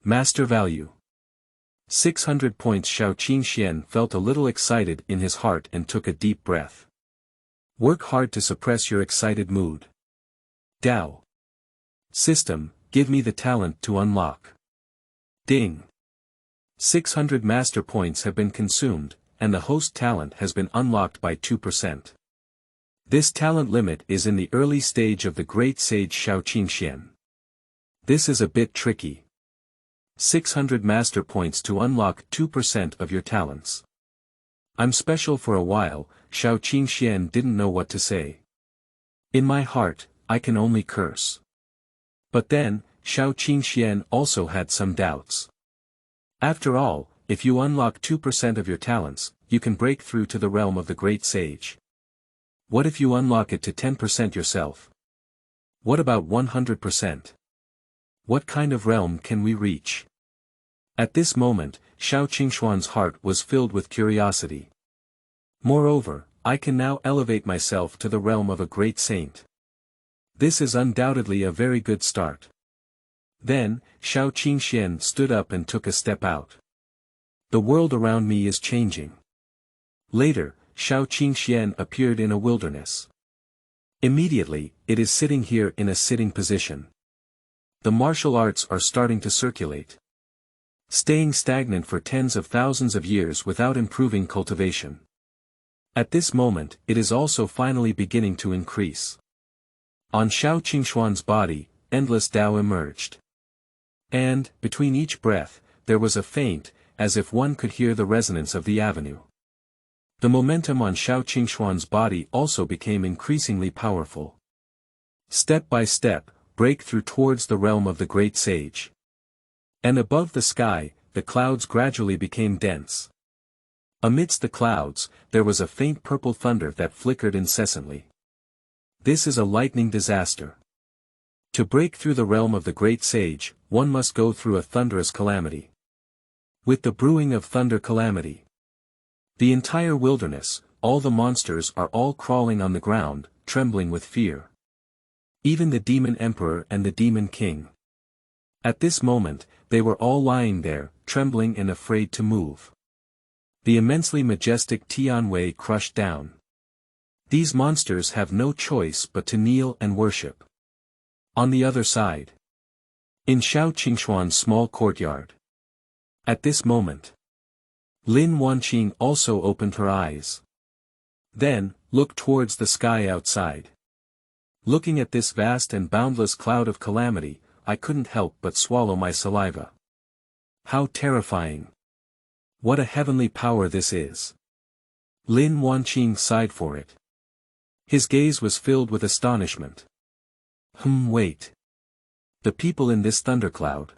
Master Value. 600 points. Xiao Qingxuan felt a little excited in his heart and took a deep breath. Work hard to suppress your excited mood. Dao. System, give me the talent to unlock. Ding. 600 master points have been consumed, and the host talent has been unlocked by 2%. This talent limit is in the early stage of the great sage Xiao Qingxuan. This is a bit tricky. 600 master points to unlock 2% of your talents. I'm special for a while. Xiao Qingxuan didn't know what to say. In my heart, I can only curse. But then, Xiao Qingxuan also had some doubts. After all, if you unlock 2% of your talents, you can break through to the realm of the great sage. What if you unlock it to 10% yourself? What about 100%? What kind of realm can we reach? At this moment, Xiao Qingxuan's heart was filled with curiosity. Moreover, I can now elevate myself to the realm of a great saint. This is undoubtedly a very good start. Then, Xiao Qingxuan stood up and took a step out. The world around me is changing. Later, Xiao Qingxuan appeared in a wilderness. Immediately, it is sitting here in a sitting position. The martial arts are starting to circulate. Staying stagnant for tens of thousands of years without improving cultivation. At this moment, it is also finally beginning to increase. On Xiao Qingxuan's body, endless Tao emerged. And, between each breath, there was a faint, as if one could hear the resonance of the avenue. The momentum on Xiao Qingxuan's body also became increasingly powerful. Step by step, break through towards the realm of the great sage. And above the sky, the clouds gradually became dense. Amidst the clouds, there was a faint purple thunder that flickered incessantly. This is a lightning disaster. To break through the realm of the great sage, one must go through a thunderous calamity. With the brewing of thunder calamity, the entire wilderness, all the monsters are all crawling on the ground, trembling with fear. Even the demon emperor and the demon king. At this moment, they were all lying there, trembling and afraid to move. The immensely majestic Tianwei crushed down. These monsters have no choice but to kneel and worship. On the other side. In Xiao Qingxuan's small courtyard. At this moment. Lin Wanqing also opened her eyes. Then, looked towards the sky outside. Looking at this vast and boundless cloud of calamity, I couldn't help but swallow my saliva. How terrifying. What a heavenly power this is. Lin Wanqing sighed for it. His gaze was filled with astonishment. Wait. The people in this thundercloud.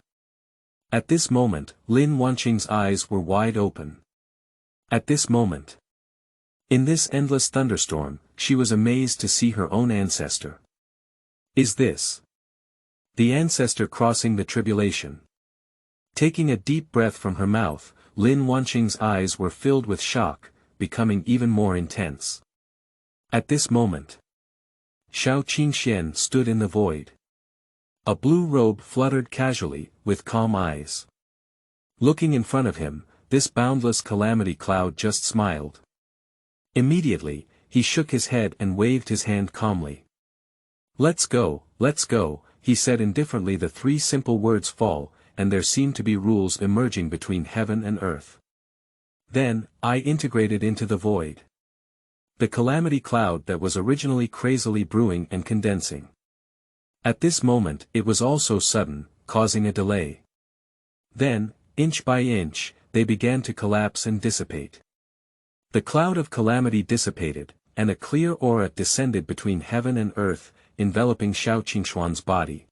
At this moment, Lin Wanqing's eyes were wide open. At this moment. In this endless thunderstorm, she was amazed to see her own ancestor. Is this the ancestor crossing the tribulation? Taking a deep breath from her mouth, Lin Wanqing's eyes were filled with shock, becoming even more intense. At this moment, Xiao Qingxuan stood in the void. A blue robe fluttered casually, with calm eyes. Looking in front of him, this boundless calamity cloud just smiled. Immediately, he shook his head and waved his hand calmly. Let's go, he said indifferently. The three simple words fall, and there seemed to be rules emerging between heaven and earth. Then, I integrated into the void. The calamity cloud that was originally crazily brewing and condensing. At this moment, it was also sudden, causing a delay. Then, inch by inch, they began to collapse and dissipate. The cloud of calamity dissipated, and a clear aura descended between heaven and earth, enveloping Xiao Qingxuan's body.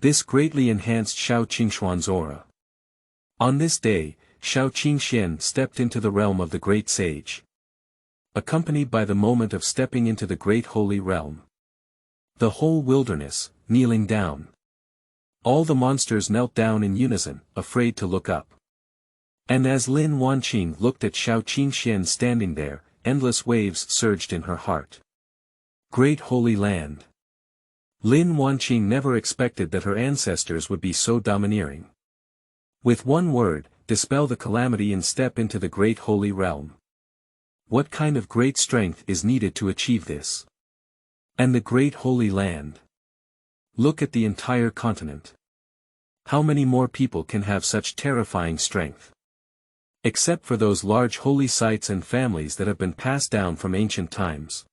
This greatly enhanced Xiao Qingxuan's aura. On this day, Xiao Qingxuan stepped into the realm of the great sage. Accompanied by the moment of stepping into the great holy realm. The whole wilderness, kneeling down. All the monsters knelt down in unison, afraid to look up. And as Lin Wanqing looked at Xiao Qingxuan standing there, endless waves surged in her heart. Great Holy Land. Lin Wanqing never expected that her ancestors would be so domineering. With one word, dispel the calamity and step into the great holy realm. What kind of great strength is needed to achieve this? And the great holy land. Look at the entire continent. How many more people can have such terrifying strength? Except for those large holy sites and families that have been passed down from ancient times.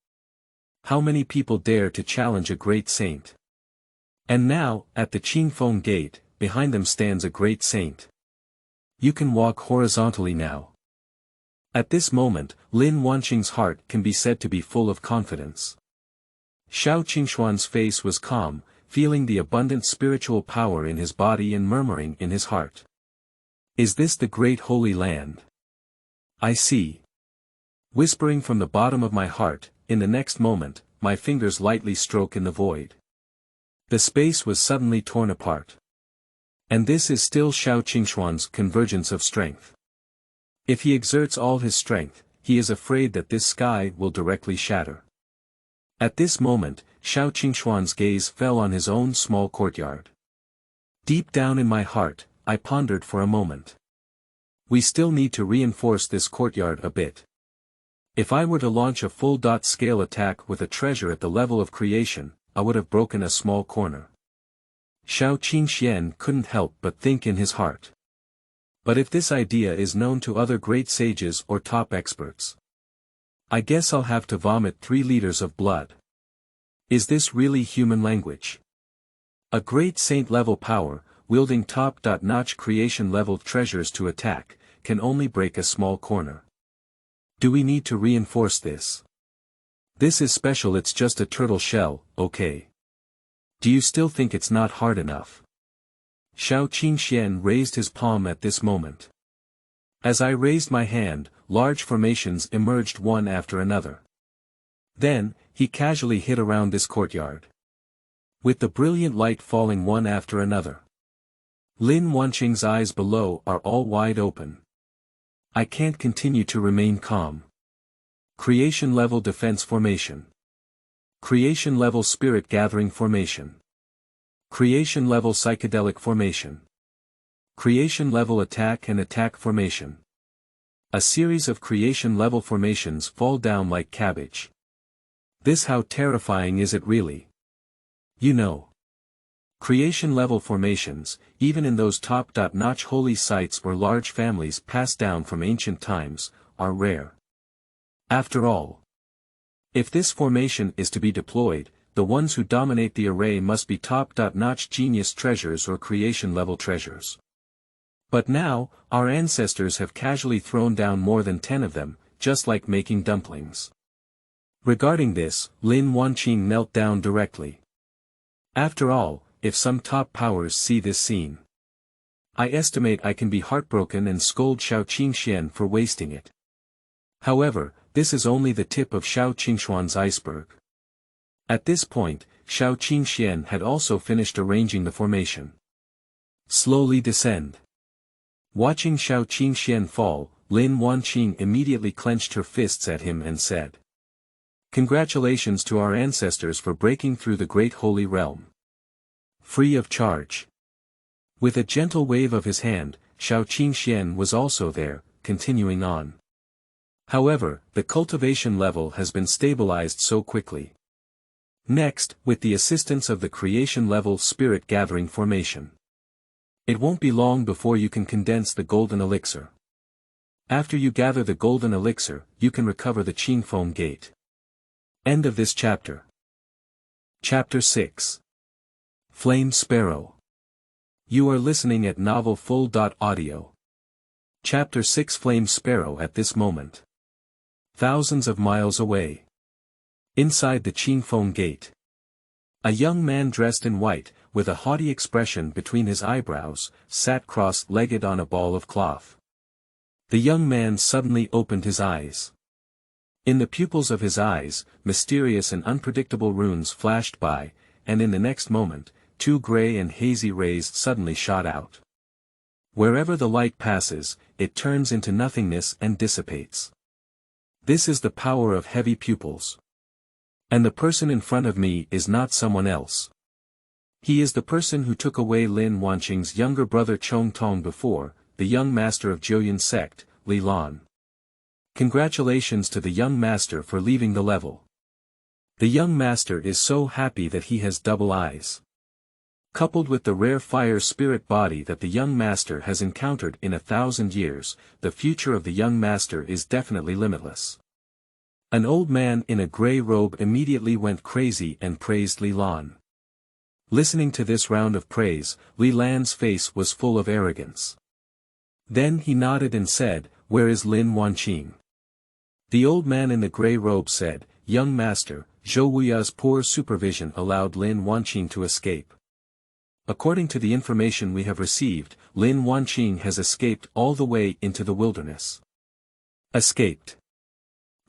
How many people dare to challenge a great saint? And now, at the Qingfeng gate, behind them stands a great saint. You can walk horizontally now. At this moment, Lin Wanqing's heart can be said to be full of confidence. Xiao Qingxuan's face was calm, feeling the abundant spiritual power in his body and murmuring in his heart. Is this the great holy land? I see. Whispering from the bottom of my heart, in the next moment, my fingers lightly stroke in the void. The space was suddenly torn apart. And this is still Xiao Qingxuan's convergence of strength. If he exerts all his strength, he is afraid that this sky will directly shatter. At this moment, Xiao Qingxuan's gaze fell on his own small courtyard. Deep down in my heart, I pondered for a moment. We still need to reinforce this courtyard a bit. If I were to launch a full-scale attack with a treasure at the level of creation, I would have broken a small corner. Xiao Qingxuan couldn't help but think in his heart. But if this idea is known to other great sages or top experts, I guess I'll have to vomit 3 liters of blood. Is this really human language? A great saint-level power, wielding top-notch creation-level treasures to attack, can only break a small corner. Do we need to reinforce this? This is special. It's just a turtle shell, okay. Do you still think it's not hard enough? Xiao Qingxuan raised his palm at this moment. As I raised my hand, large formations emerged one after another. Then, he casually hit around this courtyard. With the brilliant light falling one after another. Lin Wanqing's eyes below are all wide open. I can't continue to remain calm. Creation-level defense formation. Creation-level spirit gathering formation. Creation-level psychedelic formation. Creation-level attack and attack formation. A series of creation-level formations fall down like cabbage. This how terrifying is it really? You know. Creation-level formations, even in those top-notch holy sites or large families passed down from ancient times, are rare. After all, if this formation is to be deployed, the ones who dominate the array must be top-notch genius treasures or creation-level treasures. But now, our ancestors have casually thrown down more than 10 of them, just like making dumplings. Regarding this, Lin Wanqing knelt down directly. After all, if some top powers see this scene, I estimate I can be heartbroken and scold Xiao Qingxuan for wasting it. However, this is only the tip of Xiao Qingxuan's iceberg. At this point, Xiao Qingxuan had also finished arranging the formation. Slowly descend. Watching Xiao Qingxuan fall, Lin Wanqing immediately clenched her fists at him and said, "Congratulations to our ancestors for breaking through the great holy realm. Free of charge." With a gentle wave of his hand, Xiao Qingxuan was also there, continuing on. However, the cultivation level has been stabilized so quickly. Next, with the assistance of the creation-level spirit-gathering formation, it won't be long before you can condense the golden elixir. After you gather the golden elixir, you can recover the Qingfeng Gate. End of this chapter. Chapter 6. Flame Sparrow. You are listening at novelfull.audio. Chapter 6 Flame Sparrow. At this moment, thousands of miles away, inside the Qingfeng Gate, a young man dressed in white, with a haughty expression between his eyebrows, sat cross-legged on a ball of cloth. The young man suddenly opened his eyes. In the pupils of his eyes, mysterious and unpredictable runes flashed by, and in the next moment, two gray and hazy rays suddenly shot out. Wherever the light passes, it turns into nothingness and dissipates. This is the power of heavy pupils. And the person in front of me is not someone else. He is the person who took away Lin Wanqing's younger brother Chong Tong before, the young master of Jiuyuan Sect, Li Lan. Congratulations to the young master for leaving the level. The young master is so happy that he has double eyes. Coupled with the rare fire spirit body that the young master has encountered in 1,000 years, the future of the young master is definitely limitless. An old man in a gray robe immediately went crazy and praised Li Lan. Listening to this round of praise, Li Lan's face was full of arrogance. Then he nodded and said, "Where is Lin Wanqing?" The old man in the gray robe said, "Young master, Zhou Wuya's poor supervision allowed Lin Wanqing to escape. According to the information we have received, Lin Wanqing has escaped all the way into the wilderness." Escaped.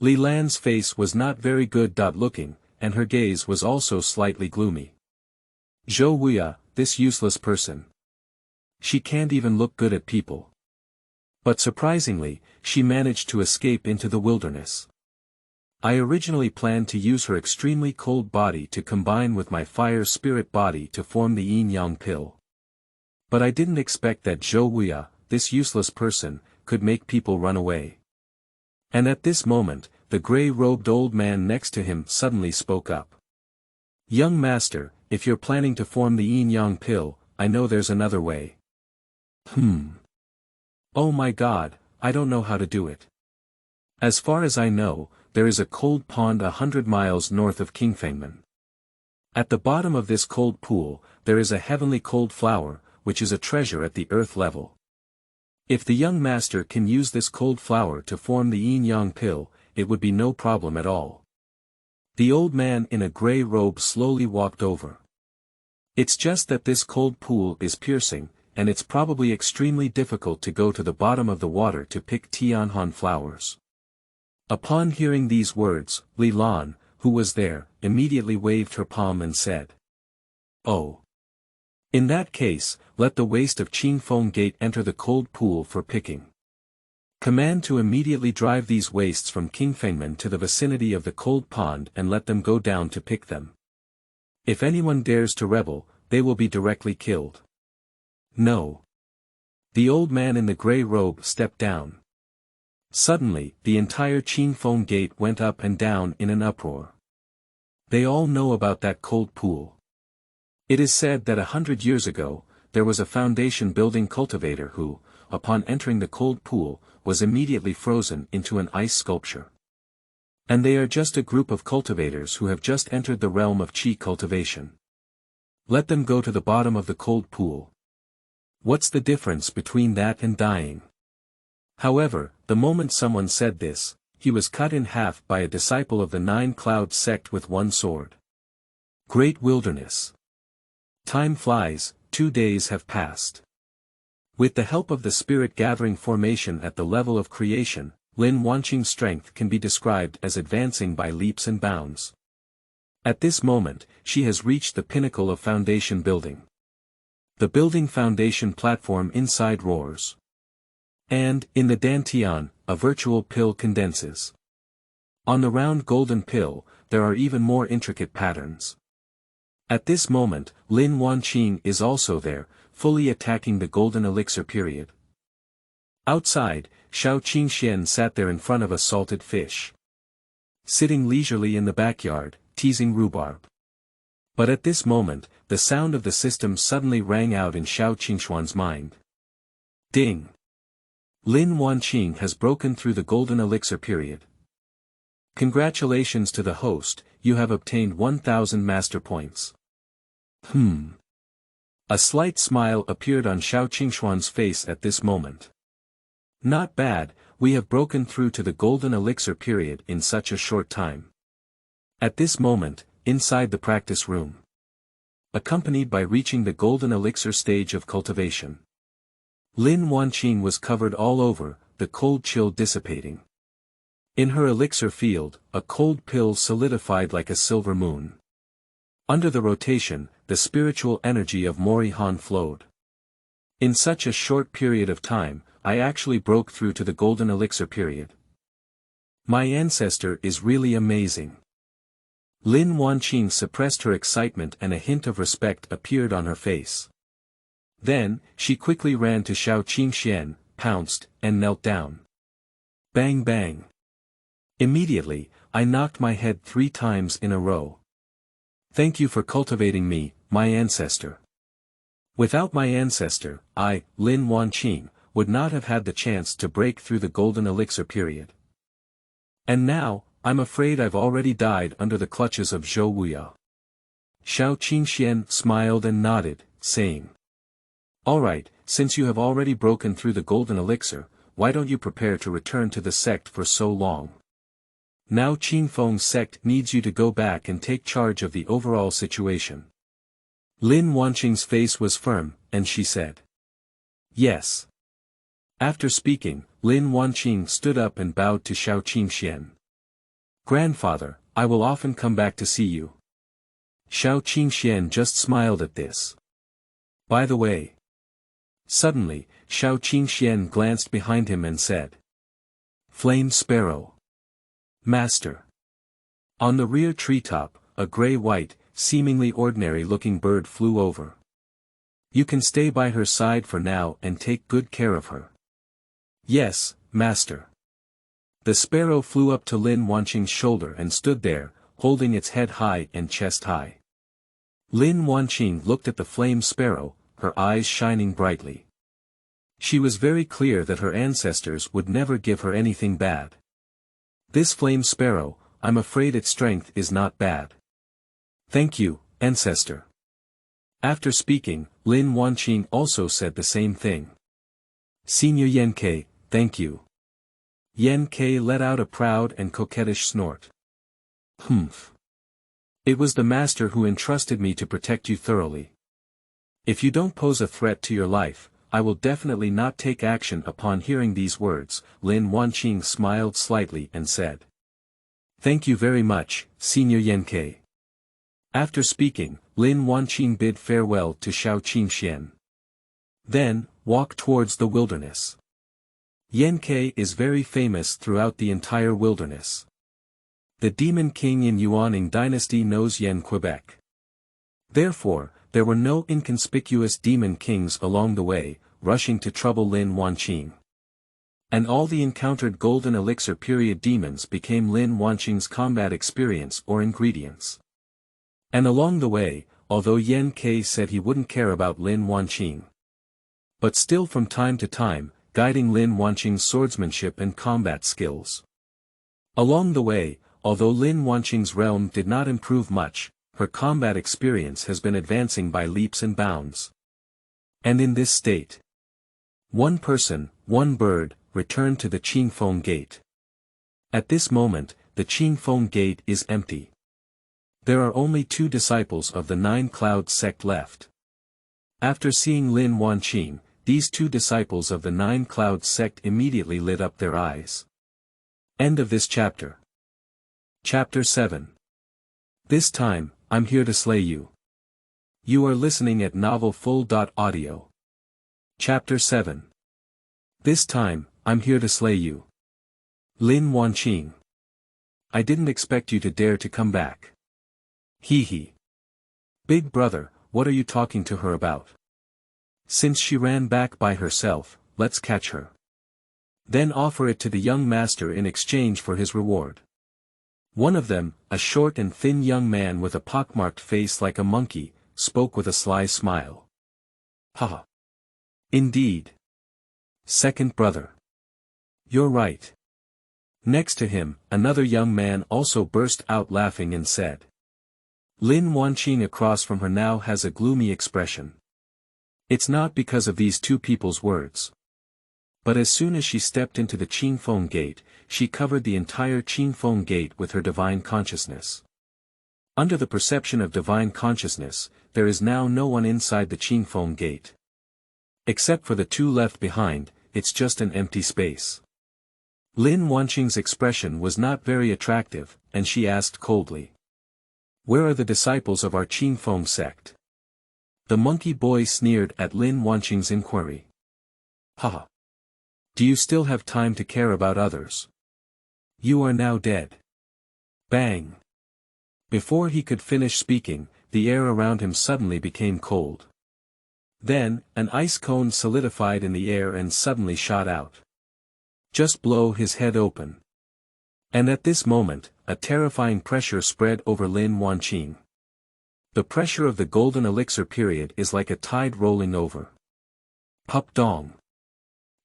Li Lan's face was not very good looking, and her gaze was also slightly gloomy. Zhou Wuya, this useless person. She can't even look good at people. But surprisingly, she managed to escape into the wilderness. I originally planned to use her extremely cold body to combine with my fire spirit body to form the yin-yang pill. But I didn't expect that Zhou Wuya, this useless person, could make people run away. And at this moment, the gray-robed old man next to him suddenly spoke up. "Young master, if you're planning to form the yin-yang pill, I know there's another way." Oh my god, I don't know how to do it. As far as I know, there is a cold pond 100 miles north of Qingfengmen. At the bottom of this cold pool, there is a heavenly cold flower, which is a treasure at the earth level. If the young master can use this cold flower to form the yin-yang pill, it would be no problem at all. The old man in a gray robe slowly walked over. It's just that this cold pool is piercing, and it's probably extremely difficult to go to the bottom of the water to pick Tianhan flowers. Upon hearing these words, Li Lan, who was there, immediately waved her palm and said, "Oh. In that case, let the waste of Qingfeng Gate enter the cold pool for picking. Command to immediately drive these wastes from Qingfengmen to the vicinity of the cold pond and let them go down to pick them. If anyone dares to rebel, they will be directly killed." "No." The old man in the gray robe stepped down. Suddenly, the entire Qingfeng Gate went up and down in an uproar. They all know about that cold pool. It is said that 100 years ago, there was a foundation building cultivator who, upon entering the cold pool, was immediately frozen into an ice sculpture. And they are just a group of cultivators who have just entered the realm of qi cultivation. Let them go to the bottom of the cold pool. What's the difference between that and dying? However, the moment someone said this, he was cut in half by a disciple of the Nine-Cloud Sect with one sword. Great wilderness. Time flies, 2 days have passed. With the help of the spirit-gathering formation at the level of creation, Lin Wanqing's strength can be described as advancing by leaps and bounds. At this moment, she has reached the pinnacle of foundation building. The building foundation platform inside roars. And, in the dantian, a virtual pill condenses. On the round golden pill, there are even more intricate patterns. At this moment, Lin Wanqing is also there, fully attacking the golden elixir period. Outside, Xiao Qingxuan sat there in front of a salted fish. Sitting leisurely in the backyard, teasing rhubarb. But at this moment, the sound of the system suddenly rang out in Xiao Qingxuan's mind. Ding! Lin Wanqing has broken through the golden elixir period. Congratulations to the host, you have obtained 1,000 master points. A slight smile appeared on Xiao Qingxuan's face at this moment. Not bad, we have broken through to the golden elixir period in such a short time. At this moment, inside the practice room. Accompanied by reaching the golden elixir stage of cultivation. Lin Wanqing was covered all over, the cold chill dissipating. In her elixir field, a cold pill solidified like a silver moon. Under the rotation, the spiritual energy of Mori Han flowed. In such a short period of time, I actually broke through to the golden elixir period. My ancestor is really amazing. Lin Wanqing suppressed her excitement and a hint of respect appeared on her face. Then, she quickly ran to Xiao Qingxuan, pounced, and knelt down. Bang bang. Immediately, I knocked my head 3 times in a row. Thank you for cultivating me, my ancestor. Without my ancestor, I, Lin Wanqing, would not have had the chance to break through the golden elixir period. And now, I'm afraid I've already died under the clutches of Zhou Wuya. Xiao Qingxuan smiled and nodded, saying. Alright, since you have already broken through the golden elixir, why don't you prepare to return to the sect for so long? Now Qingfeng's sect needs you to go back and take charge of the overall situation. Lin Wanqing's face was firm, and she said. Yes. After speaking, Lin Wanqing stood up and bowed to Xiao Qingxuan. Grandfather, I will often come back to see you. Xiao Qingxuan just smiled at this. By the way. Suddenly, Xiao Qingxuan glanced behind him and said. Flame Sparrow. Master. On the rear treetop, a gray-white, seemingly ordinary-looking bird flew over. You can stay by her side for now and take good care of her. Yes, Master. The sparrow flew up to Lin Wanqing's shoulder and stood there, holding its head high and chest high. Lin Wanqing looked at the flame sparrow, her eyes shining brightly. She was very clear that her ancestors would never give her anything bad. This flame sparrow, I'm afraid its strength is not bad. Thank you, ancestor. After speaking, Lin Wanqing also said the same thing. Senior Yanke, thank you. Yanke let out a proud and coquettish snort. Humph. It was the master who entrusted me to protect you thoroughly. If you don't pose a threat to your life, I will definitely not take action upon hearing these words, Lin Wanqing smiled slightly and said. Thank you very much, Senior Yanke. After speaking, Lin Wanqing bid farewell to Xiao Qingxuan. Then, walked towards the wilderness. Yanke is very famous throughout the entire wilderness. The demon king in Yuaning dynasty knows Yen Quebec. Therefore, there were no inconspicuous demon kings along the way, rushing to trouble Lin Wanqing. And all the encountered golden elixir period demons became Lin Wanqing's combat experience or ingredients. And along the way, although Yan Ke said he wouldn't care about Lin Wanqing, but still from time to time, guiding Lin Wanqing's swordsmanship and combat skills. Along the way, although Lin Wanqing's realm did not improve much, her combat experience has been advancing by leaps and bounds. And in this state, one person, one bird, returned to the Qingfeng Gate. At this moment, the Qingfeng Gate is empty. There are only 2 disciples of the 9 Cloud Sect left. After seeing Lin Wanqing, these 2 disciples of the 9 Cloud Sect immediately lit up their eyes. End of this chapter. Chapter 7. This time, I'm here to slay you. You are listening at novelfull.audio. Chapter 7. This time, I'm here to slay you. Lin Wanqing. I didn't expect you to dare to come back. Hee. Big brother, what are you talking to her about? Since she ran back by herself, let's catch her. Then offer it to the young master in exchange for his reward. One of them, a short and thin young man with a pockmarked face like a monkey, spoke with a sly smile. Haha. Indeed. Second brother. You're right. Next to him, another young man also burst out laughing and said. Lin Wanqing across from her now has a gloomy expression. It's not because of these 2 people's words. But as soon as she stepped into the Qingfeng Gate, she covered the entire Qingfeng Gate with her divine consciousness. Under the perception of divine consciousness, there is now no one inside the Qingfeng Gate. Except for the 2 left behind, it's just an empty space. Lin Wanqing's expression was not very attractive, and she asked coldly. Where are the disciples of our Qingfeng sect? The monkey boy sneered at Lin Wanqing's inquiry. Haha. Do you still have time to care about others? You are now dead. Bang. Before he could finish speaking, the air around him suddenly became cold. Then, an ice cone solidified in the air and suddenly shot out. Just blow his head open. And at this moment, a terrifying pressure spread over Lin Wanqing. The pressure of the golden elixir period is like a tide rolling over. Pup dong.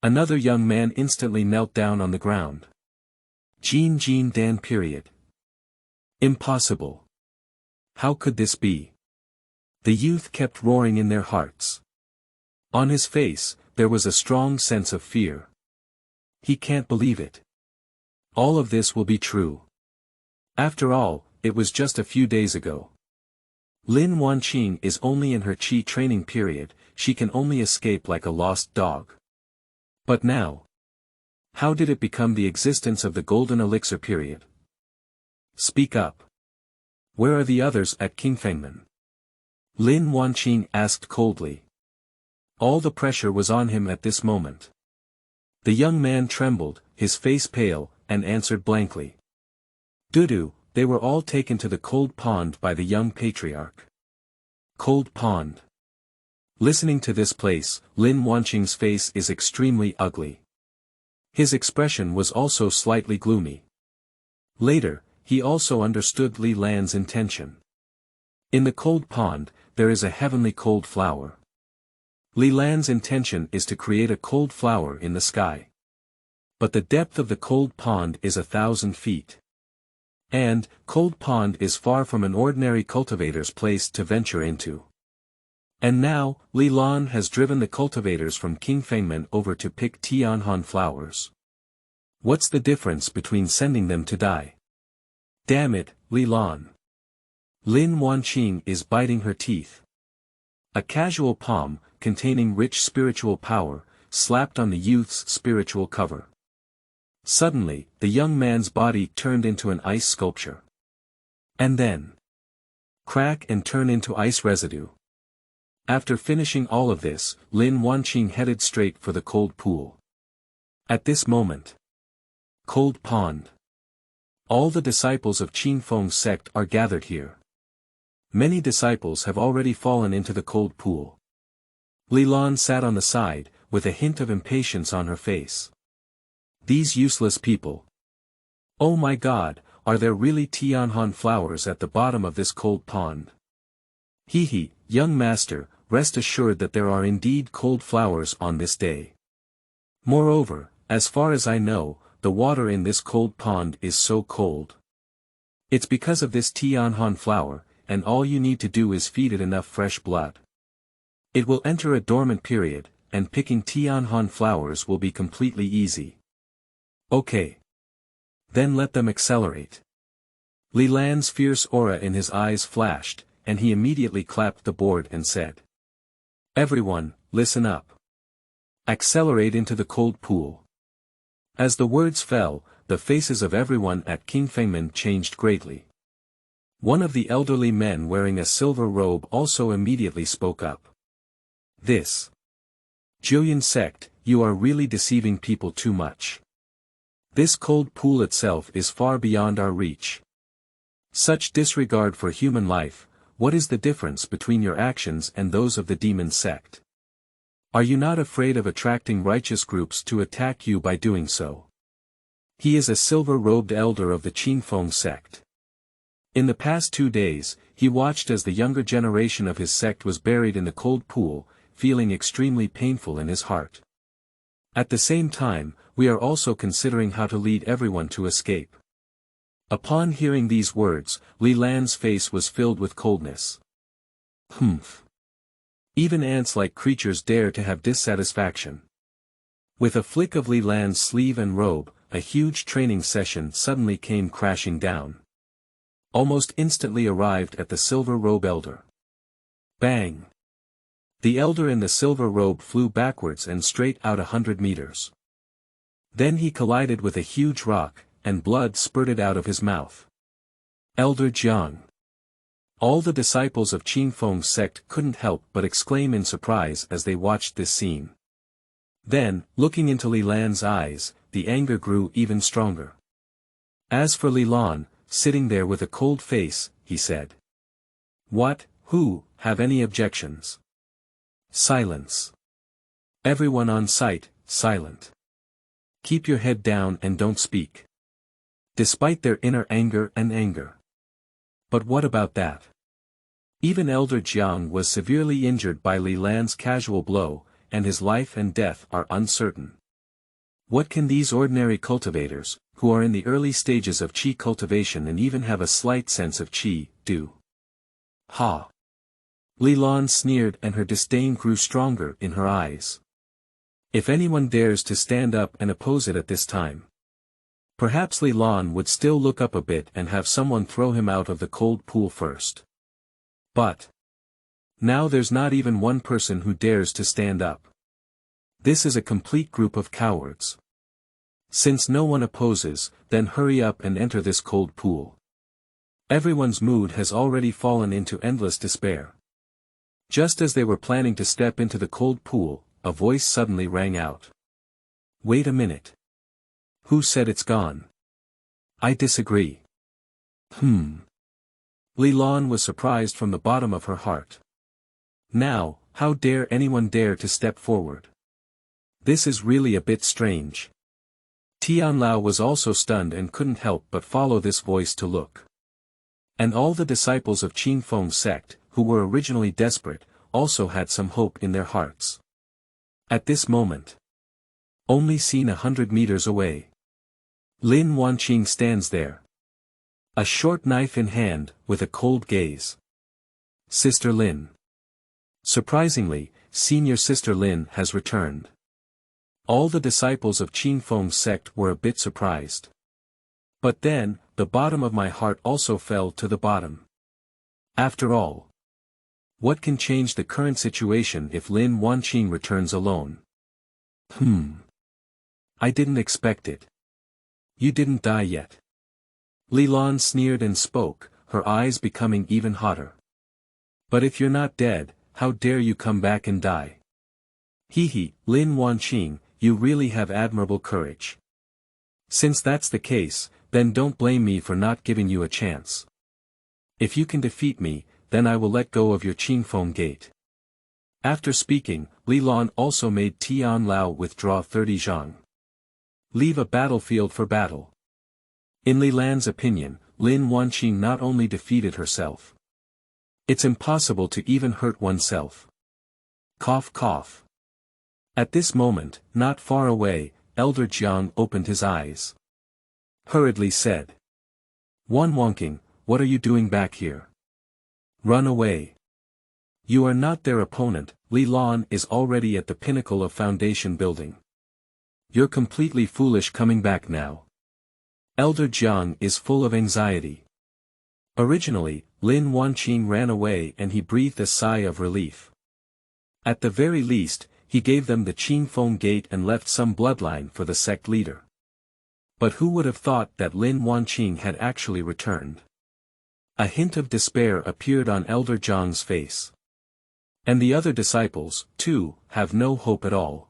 Another young man instantly knelt down on the ground. Jin Dan period. Impossible. How could this be? The youth kept roaring in their hearts. On his face, there was a strong sense of fear. He can't believe it. All of this will be true. After all, it was just a few days ago. Lin Wanqing is only in her qi training period, she can only escape like a lost dog. But now, how did it become the existence of the golden elixir period? Speak up. Where are the others at Qingfengmen? Lin Wanqing asked coldly. All the pressure was on him at this moment. The young man trembled, his face pale, and answered blankly. Dudu, they were all taken to the cold pond by the young patriarch. Cold pond. Listening to this place, Lin Wanqing's face is extremely ugly. His expression was also slightly gloomy. Later, he also understood Li Lan's intention. In the cold pond, there is a heavenly cold flower. Li Lan's intention is to create a cold flower in the sky. But the depth of the cold pond is 1,000 feet. And, cold pond is far from an ordinary cultivator's place to venture into. And now, Li Lan has driven the cultivators from Qingfengmen over to pick Tianhan flowers. What's the difference between sending them to die? Damn it, Li Lan. Lin Wanqing is biting her teeth. A casual palm, containing rich spiritual power, slapped on the youth's spiritual cover. Suddenly, the young man's body turned into an ice sculpture. And then, crack and turn into ice residue. After finishing all of this, Lin Wanqing headed straight for the cold pool. At this moment, cold pond. All the disciples of Qingfeng sect are gathered here. Many disciples have already fallen into the cold pool. Li Lan sat on the side, with a hint of impatience on her face. These useless people. Oh my God, are there really Tianhan flowers at the bottom of this cold pond? He, young master, rest assured that there are indeed cold flowers on this day. Moreover, as far as I know, the water in this cold pond is so cold. It's because of this Tianhan flower, and all you need to do is feed it enough fresh blood. It will enter a dormant period, and picking Tianhan flowers will be completely easy. Okay. Then let them accelerate. Li Lan's fierce aura in his eyes flashed, and he immediately clapped the board and said, "Everyone, listen up. Accelerate into the cold pool." As the words fell, the faces of everyone at Qingfengmen changed greatly. One of the elderly men wearing a silver robe also immediately spoke up. "This Julian sect, you are really deceiving people too much. This cold pool itself is far beyond our reach. Such disregard for human life, what is the difference between your actions and those of the demon sect? Are you not afraid of attracting righteous groups to attack you by doing so?" He is a silver-robed elder of the Qingfeng sect. In the past 2 days, he watched as the younger generation of his sect was buried in the cold pool, feeling extremely painful in his heart. At the same time, we are also considering how to lead everyone to escape. Upon hearing these words, Li Lan's face was filled with coldness. Humph. Even ants-like creatures dare to have dissatisfaction. With a flick of Li Lan's sleeve and robe, a huge training session suddenly came crashing down. Almost instantly arrived at the silver robe elder. Bang! The elder in the silver robe flew backwards and straight out 100 meters. Then he collided with a huge rock, and blood spurted out of his mouth. Elder Jiang. All the disciples of Qingfeng's sect couldn't help but exclaim in surprise as they watched this scene. Then, looking into Li Lan's eyes, the anger grew even stronger. As for Li Lan, sitting there with a cold face, he said, "What, who, have any objections?" Silence. Everyone on site, silent. Keep your head down and don't speak. Despite their inner anger. But what about that? Even Elder Jiang was severely injured by Li Lan's casual blow, and his life and death are uncertain. What can these ordinary cultivators, who are in the early stages of qi cultivation and even have a slight sense of qi, do? Ha! Li Lan sneered and her disdain grew stronger in her eyes. If anyone dares to stand up and oppose it at this time, perhaps Li Lan would still look up a bit and have someone throw him out of the cold pool first. But now there's not even one person who dares to stand up. This is a complete group of cowards. Since no one opposes, then hurry up and enter this cold pool. Everyone's mood has already fallen into endless despair. Just as they were planning to step into the cold pool, a voice suddenly rang out. "Wait a minute. Who said it's gone? I disagree." Li Lan was surprised from the bottom of her heart. Now, how dare anyone dare to step forward? This is really a bit strange. Tianlao was also stunned and couldn't help but follow this voice to look. And all the disciples of Qingfeng's sect, who were originally desperate, also had some hope in their hearts. At this moment, only seen 100 meters away, Lin Wanqing stands there. A short knife in hand, with a cold gaze. Sister Lin. Surprisingly, senior Sister Lin has returned. All the disciples of Qingfeng's sect were a bit surprised. But then, the bottom of my heart also fell to the bottom. After all, what can change the current situation if Lin Wanqing returns alone? I didn't expect it. You didn't die yet. Li Lan sneered and spoke, her eyes becoming even hotter. But if you're not dead, how dare you come back and die? Lin Wanqing, you really have admirable courage. Since that's the case, then don't blame me for not giving you a chance. If you can defeat me, then I will let go of your Qingfeng gate. After speaking, Li Lan also made Tian Lao withdraw 30 zhang. Leave a battlefield for battle. In Li Lan's opinion, Lin Wanqing not only defeated herself, It's impossible to even hurt oneself. Cough cough. At this moment, not far away, Elder Jiang opened his eyes. Hurriedly said. Wan Wonking, what are you doing back here? Run away. You are not their opponent, Li Lan is already at the pinnacle of foundation building. You're completely foolish coming back now. Elder Jiang is full of anxiety. Originally, Lin Wanqing ran away and he breathed a sigh of relief. At the very least, he gave them the Qingfeng Gate and left some bloodline for the sect leader. But who would have thought that Lin Wanqing had actually returned? A hint of despair appeared on Elder Jiang's face. And the other disciples, too, have no hope at all.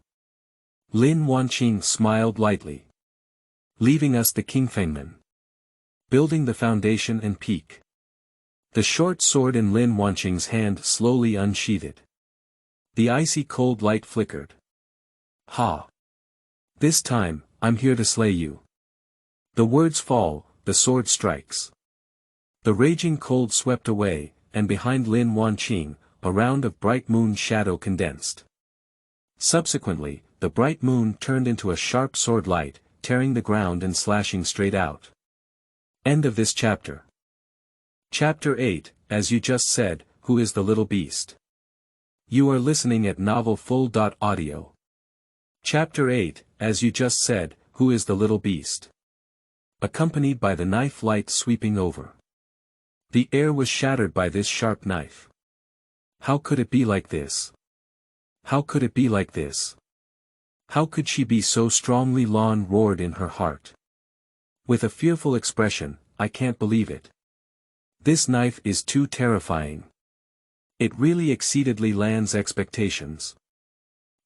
Lin Wanqing smiled lightly. Leaving us the Qingfengmen. Building the foundation and peak. The short sword in Lin Wanqing's hand slowly unsheathed. The icy cold light flickered. Ha! This time, I'm here to slay you. The words fall, the sword strikes. The raging cold swept away, and behind Lin Wanqing, a round of bright moon shadow condensed. Subsequently, the bright moon turned into a sharp sword light, tearing the ground and slashing straight out. End of this chapter. Chapter 8, as you just said, who is the little beast? You are listening at novelfull.audio. Chapter 8, as you just said, who is the little beast? Accompanied by the knife light sweeping over. The air was shattered by this sharp knife. How could it be like this? How could it be like this? How could she be so strong? Li Lan roared in her heart. With a fearful expression, I can't believe it. This knife is too terrifying. It really exceeded Li Lan's expectations.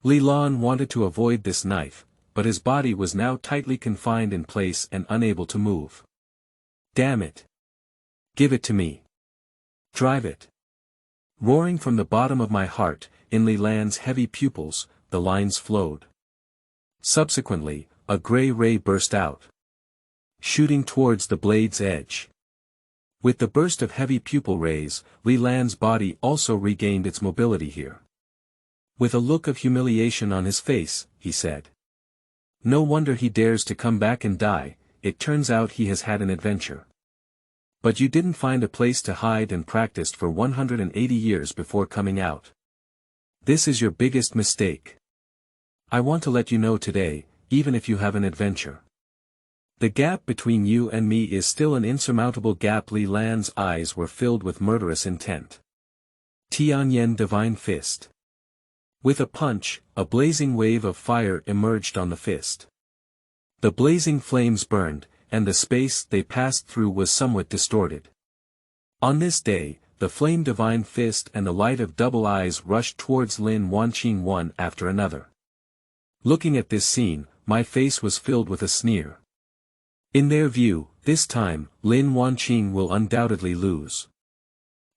Li Lan wanted to avoid this knife, but his body was now tightly confined in place and unable to move. Damn it! Give it to me. Drive it. Roaring from the bottom of my heart, in Li Lan's heavy pupils, the lines flowed. Subsequently, a grey ray burst out, shooting towards the blade's edge. With the burst of heavy pupil rays, Li Lan's body also regained its mobility here. With a look of humiliation on his face, he said. No wonder he dares to come back and die, it turns out he has had an adventure. But you didn't find a place to hide and practiced for 180 years before coming out. This is your biggest mistake. I want to let you know today, even if you have an adventure. The gap between you and me is still an insurmountable gap. Li Lan's eyes were filled with murderous intent. Tianyan Divine Fist. With a punch, a blazing wave of fire emerged on the fist. The blazing flames burned, and the space they passed through was somewhat distorted. On this day, the flame divine fist and the light of double eyes rushed towards Lin Wanqing one after another. Looking at this scene, my face was filled with a sneer. In their view, this time, Lin Wanqing will undoubtedly lose.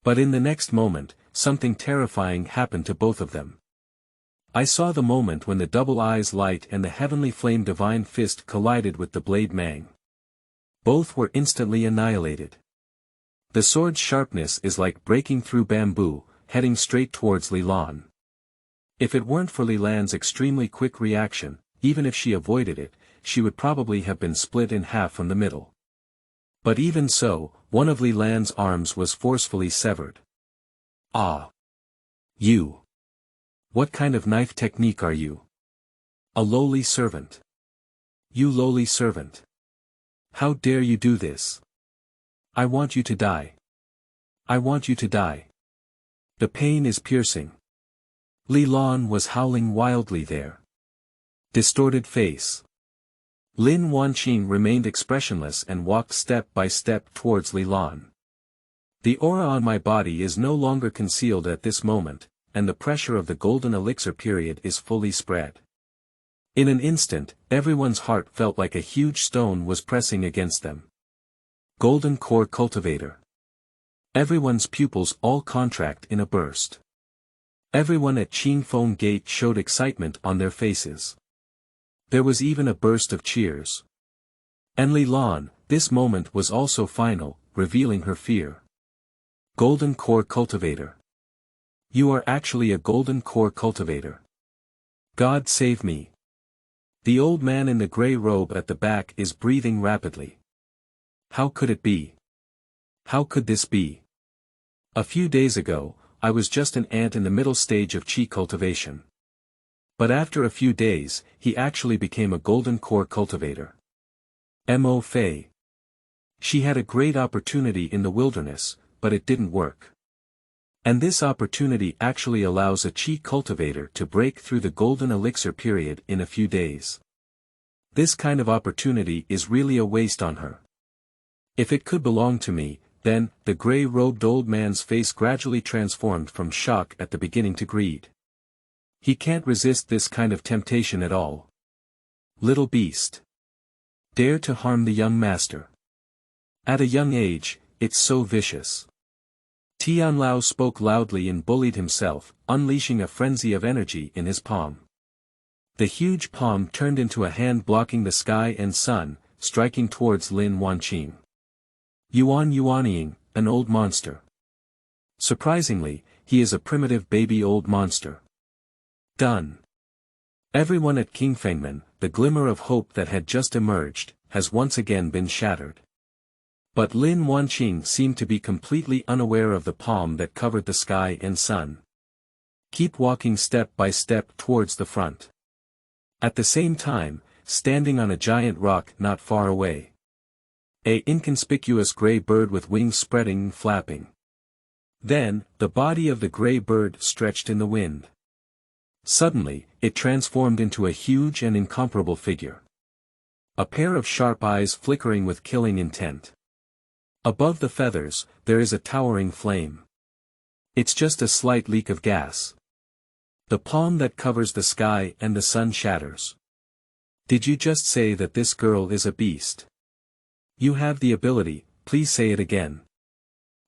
But in the next moment, something terrifying happened to both of them. I saw the moment when the double eyes light and the heavenly flame divine fist collided with the blade Mang. Both were instantly annihilated. The sword's sharpness is like breaking through bamboo, heading straight towards Li Lan. If it weren't for Li Lan's extremely quick reaction, even if she avoided it, she would probably have been split in half from the middle. But even so, one of Li Lan's arms was forcefully severed. Ah! You! What kind of knife technique are you? A lowly servant. You lowly servant. How dare you do this? I want you to die. I want you to die. The pain is piercing. Li Lan was howling wildly there. Distorted face. Lin Wanqing remained expressionless and walked step by step towards Li Lan. The aura on my body is no longer concealed at this moment, and the pressure of the golden elixir period is fully spread. In an instant, everyone's heart felt like a huge stone was pressing against them. Golden core cultivator. Everyone's pupils all contract in a burst. Everyone at Qingfeng Gate showed excitement on their faces. There was even a burst of cheers. And Li Lan, this moment was also final, revealing her fear. Golden Core Cultivator. You are actually a Golden Core Cultivator. God save me. The old man in the gray robe at the back is breathing rapidly. How could it be? How could this be? A few days ago, I was just an ant in the middle stage of Qi cultivation. But after a few days, he actually became a Golden Core Cultivator. Mo Fei. She had a great opportunity in the wilderness, but it didn't work. And this opportunity actually allows a Qi cultivator to break through the golden elixir period in a few days. This kind of opportunity is really a waste on her. If it could belong to me, then, the gray-robed old man's face gradually transformed from shock at the beginning to greed. He can't resist this kind of temptation at all. Little beast. Dare to harm the young master. At a young age, it's so vicious. Tianlao spoke loudly and bullied himself, unleashing a frenzy of energy in his palm. The huge palm turned into a hand blocking the sky and sun, striking towards Lin Wanqing. Yuanying, an old monster. Surprisingly, he is a primitive baby old monster. Done. Everyone at Qingfengmen, the glimmer of hope that had just emerged, has once again been shattered. But Lin Wanqing seemed to be completely unaware of the palm that covered the sky and sun. Keep walking step by step towards the front. At the same time, standing on a giant rock not far away. A inconspicuous gray bird with wings spreading and flapping. Then, the body of the gray bird stretched in the wind. Suddenly, it transformed into a huge and incomparable figure. A pair of sharp eyes flickering with killing intent. Above the feathers, there is a towering flame. It's just a slight leak of gas. The palm that covers the sky and the sun shatters. Did you just say that this girl is a beast? You have the ability, please say it again.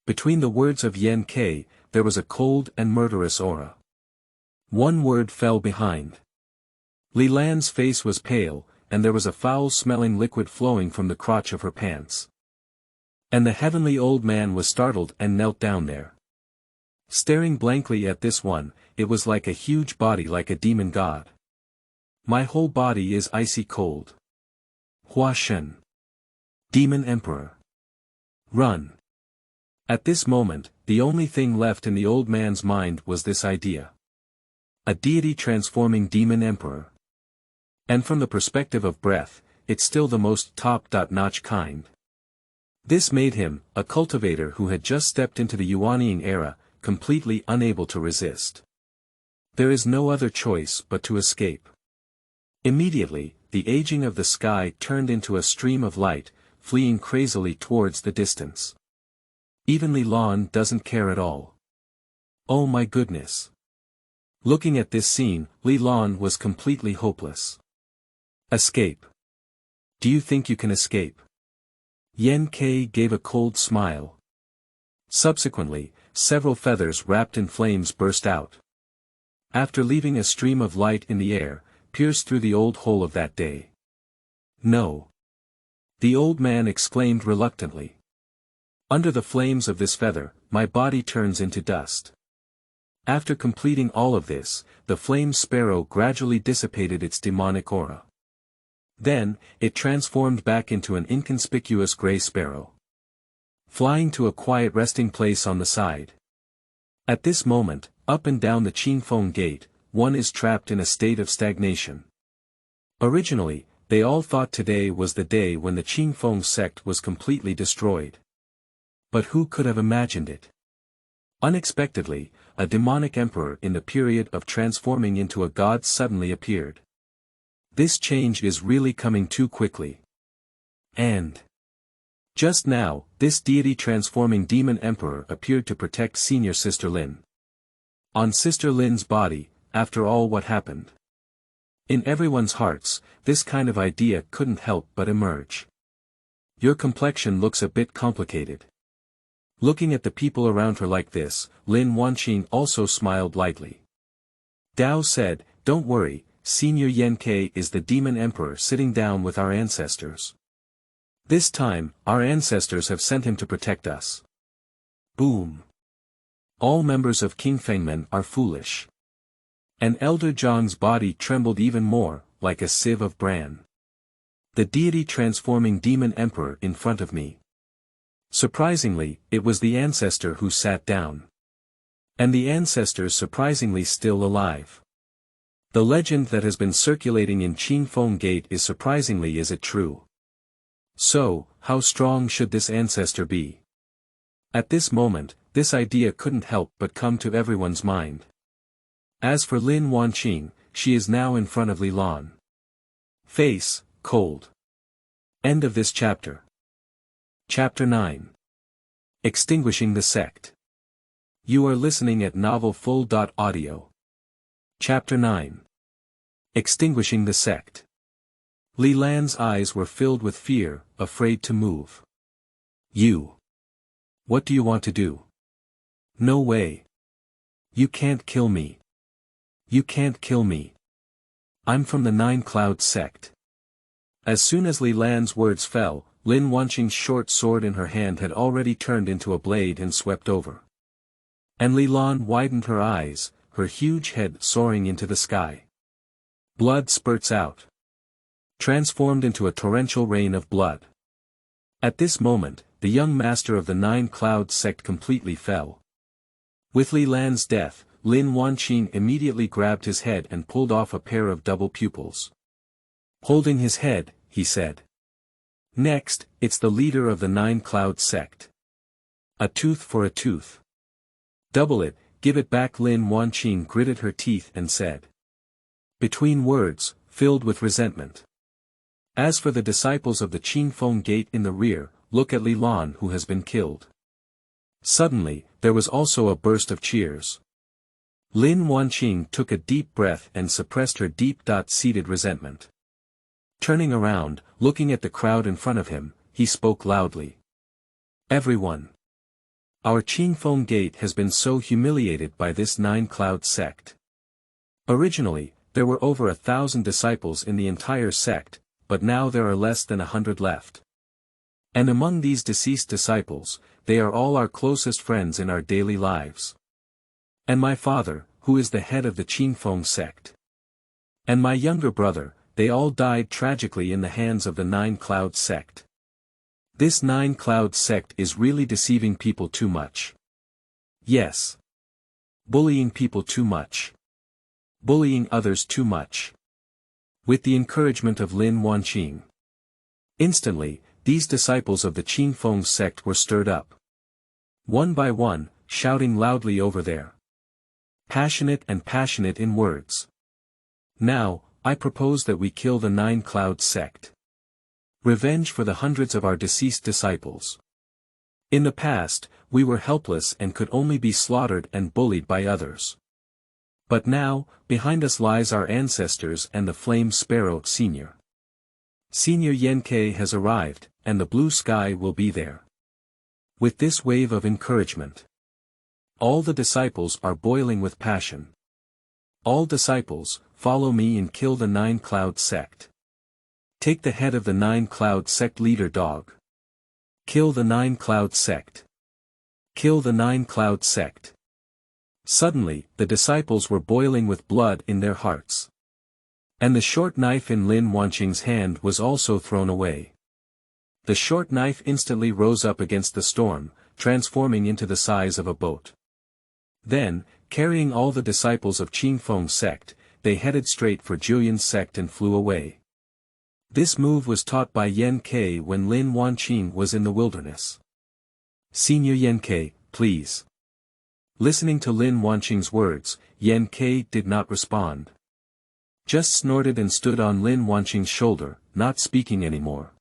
Between the words of Yan Ke, there was a cold and murderous aura. One word fell behind. Li Lan's face was pale, and there was a foul-smelling liquid flowing from the crotch of her pants. And the heavenly old man was startled and knelt down there. Staring blankly at this one, it was like a huge body like a demon god. My whole body is icy cold. Hua Shen. Demon Emperor. Run. At this moment, the only thing left in the old man's mind was this idea. A deity transforming demon emperor. And from the perspective of breath, it's still the most top-notch kind. This made him, a cultivator who had just stepped into the Yuanying era, completely unable to resist. There is no other choice but to escape. Immediately, the aging of the sky turned into a stream of light, fleeing crazily towards the distance. Even Li Lan doesn't care at all. Oh my goodness. Looking at this scene, Li Lan was completely hopeless. Escape. Do you think you can escape? Yan Ke gave a cold smile. Subsequently, several feathers wrapped in flames burst out. After leaving a stream of light in the air, pierced through the old hole of that day. No. The old man exclaimed reluctantly. Under the flames of this feather, my body turns into dust. After completing all of this, the flame sparrow gradually dissipated its demonic aura. Then, it transformed back into an inconspicuous gray sparrow. Flying to a quiet resting place on the side. At this moment, up and down the Qingfeng gate, one is trapped in a state of stagnation. Originally, they all thought today was the day when the Qingfeng sect was completely destroyed. But who could have imagined it? Unexpectedly, a demonic emperor in the period of transforming into a god suddenly appeared. This change is really coming too quickly. And just now, this deity-transforming demon emperor appeared to protect senior Sister Lin. On Sister Lin's body, after all what happened. In everyone's hearts, this kind of idea couldn't help but emerge. Your complexion looks a bit complicated. Looking at the people around her like this, Lin Wanqing also smiled lightly. Dao said, "Don't worry, Senior Yan Ke is the demon emperor sitting down with our ancestors. This time, our ancestors have sent him to protect us." Boom. All members of Qingfengmen are foolish. And Elder Zhang's body trembled even more, like a sieve of bran. The deity transforming demon emperor in front of me. Surprisingly, it was the ancestor who sat down. And the ancestor surprisingly still alive. The legend that has been circulating in Qingfeng Gate is surprisingly is it true. So, how strong should this ancestor be? At this moment, this idea couldn't help but come to everyone's mind. As for Lin Wanqing, she is now in front of Li Lan. Face, cold. End of this chapter. Chapter 9. Extinguishing the Sect. You are listening at novelfull.audio. Chapter 9. Extinguishing the Sect. Li Lan's eyes were filled with fear, afraid to move. You. What do you want to do? No way. You can't kill me. You can't kill me. I'm from the Nine Cloud Sect. As soon as Li Lan's words fell, Lin Wanqing's short sword in her hand had already turned into a blade and swept over. And Li Lan widened her eyes, her huge head soaring into the sky. Blood spurts out. Transformed into a torrential rain of blood. At this moment, the young master of the Nine Cloud Sect completely fell. With Li Lan's death, Lin Wanqing immediately grabbed his head and pulled off a pair of double pupils. Holding his head, he said. Next, it's the leader of the Nine Cloud Sect. A tooth for a tooth. Double it, give it back. Lin Wanqing gritted her teeth and said. Between words, filled with resentment. As for the disciples of the Qingfeng Gate in the rear, look at Li Lan who has been killed. Suddenly, there was also a burst of cheers. Lin Wanqing took a deep breath and suppressed her deep-seated resentment. Turning around, looking at the crowd in front of him, he spoke loudly. Everyone. Our Qingfeng Gate has been so humiliated by this Nine Cloud Sect. Originally, there were over 1,000 disciples in the entire sect, but now there are less than 100 left. And among these deceased disciples, they are all our closest friends in our daily lives. And my father, who is the head of the Qingfeng sect. And my younger brother, they all died tragically in the hands of the Nine Cloud Sect. This Nine Cloud Sect is really deceiving people too much. Yes. Bullying people too much. Bullying others too much. With the encouragement of Lin Wanqing. Instantly, these disciples of the Qingfeng sect were stirred up. One by one, shouting loudly over there. Passionate in words. Now, I propose that we kill the Nine Cloud Sect. Revenge for the hundreds of our deceased disciples. In the past, we were helpless and could only be slaughtered and bullied by others. But now, behind us lies our ancestors and the flame Sparrow Senior. Senior Yenke has arrived, and the blue sky will be there. With this wave of encouragement. All the disciples are boiling with passion. All disciples, follow me and kill the Nine Cloud Sect. Take the head of the Nine Cloud Sect leader dog. Kill the Nine Cloud Sect. Kill the Nine Cloud Sect. Suddenly, the disciples were boiling with blood in their hearts. And the short knife in Lin Wanqing's hand was also thrown away. The short knife instantly rose up against the storm, transforming into the size of a boat. Then, carrying all the disciples of Qingfeng sect, they headed straight for Julian's sect and flew away. This move was taught by Yen Ke when Lin Wanqing was in the wilderness. Senior Yen Ke, please. Listening to Lin Wanqing's words, Yen Ke did not respond. Just snorted and stood on Lin Wanqing's shoulder, not speaking anymore.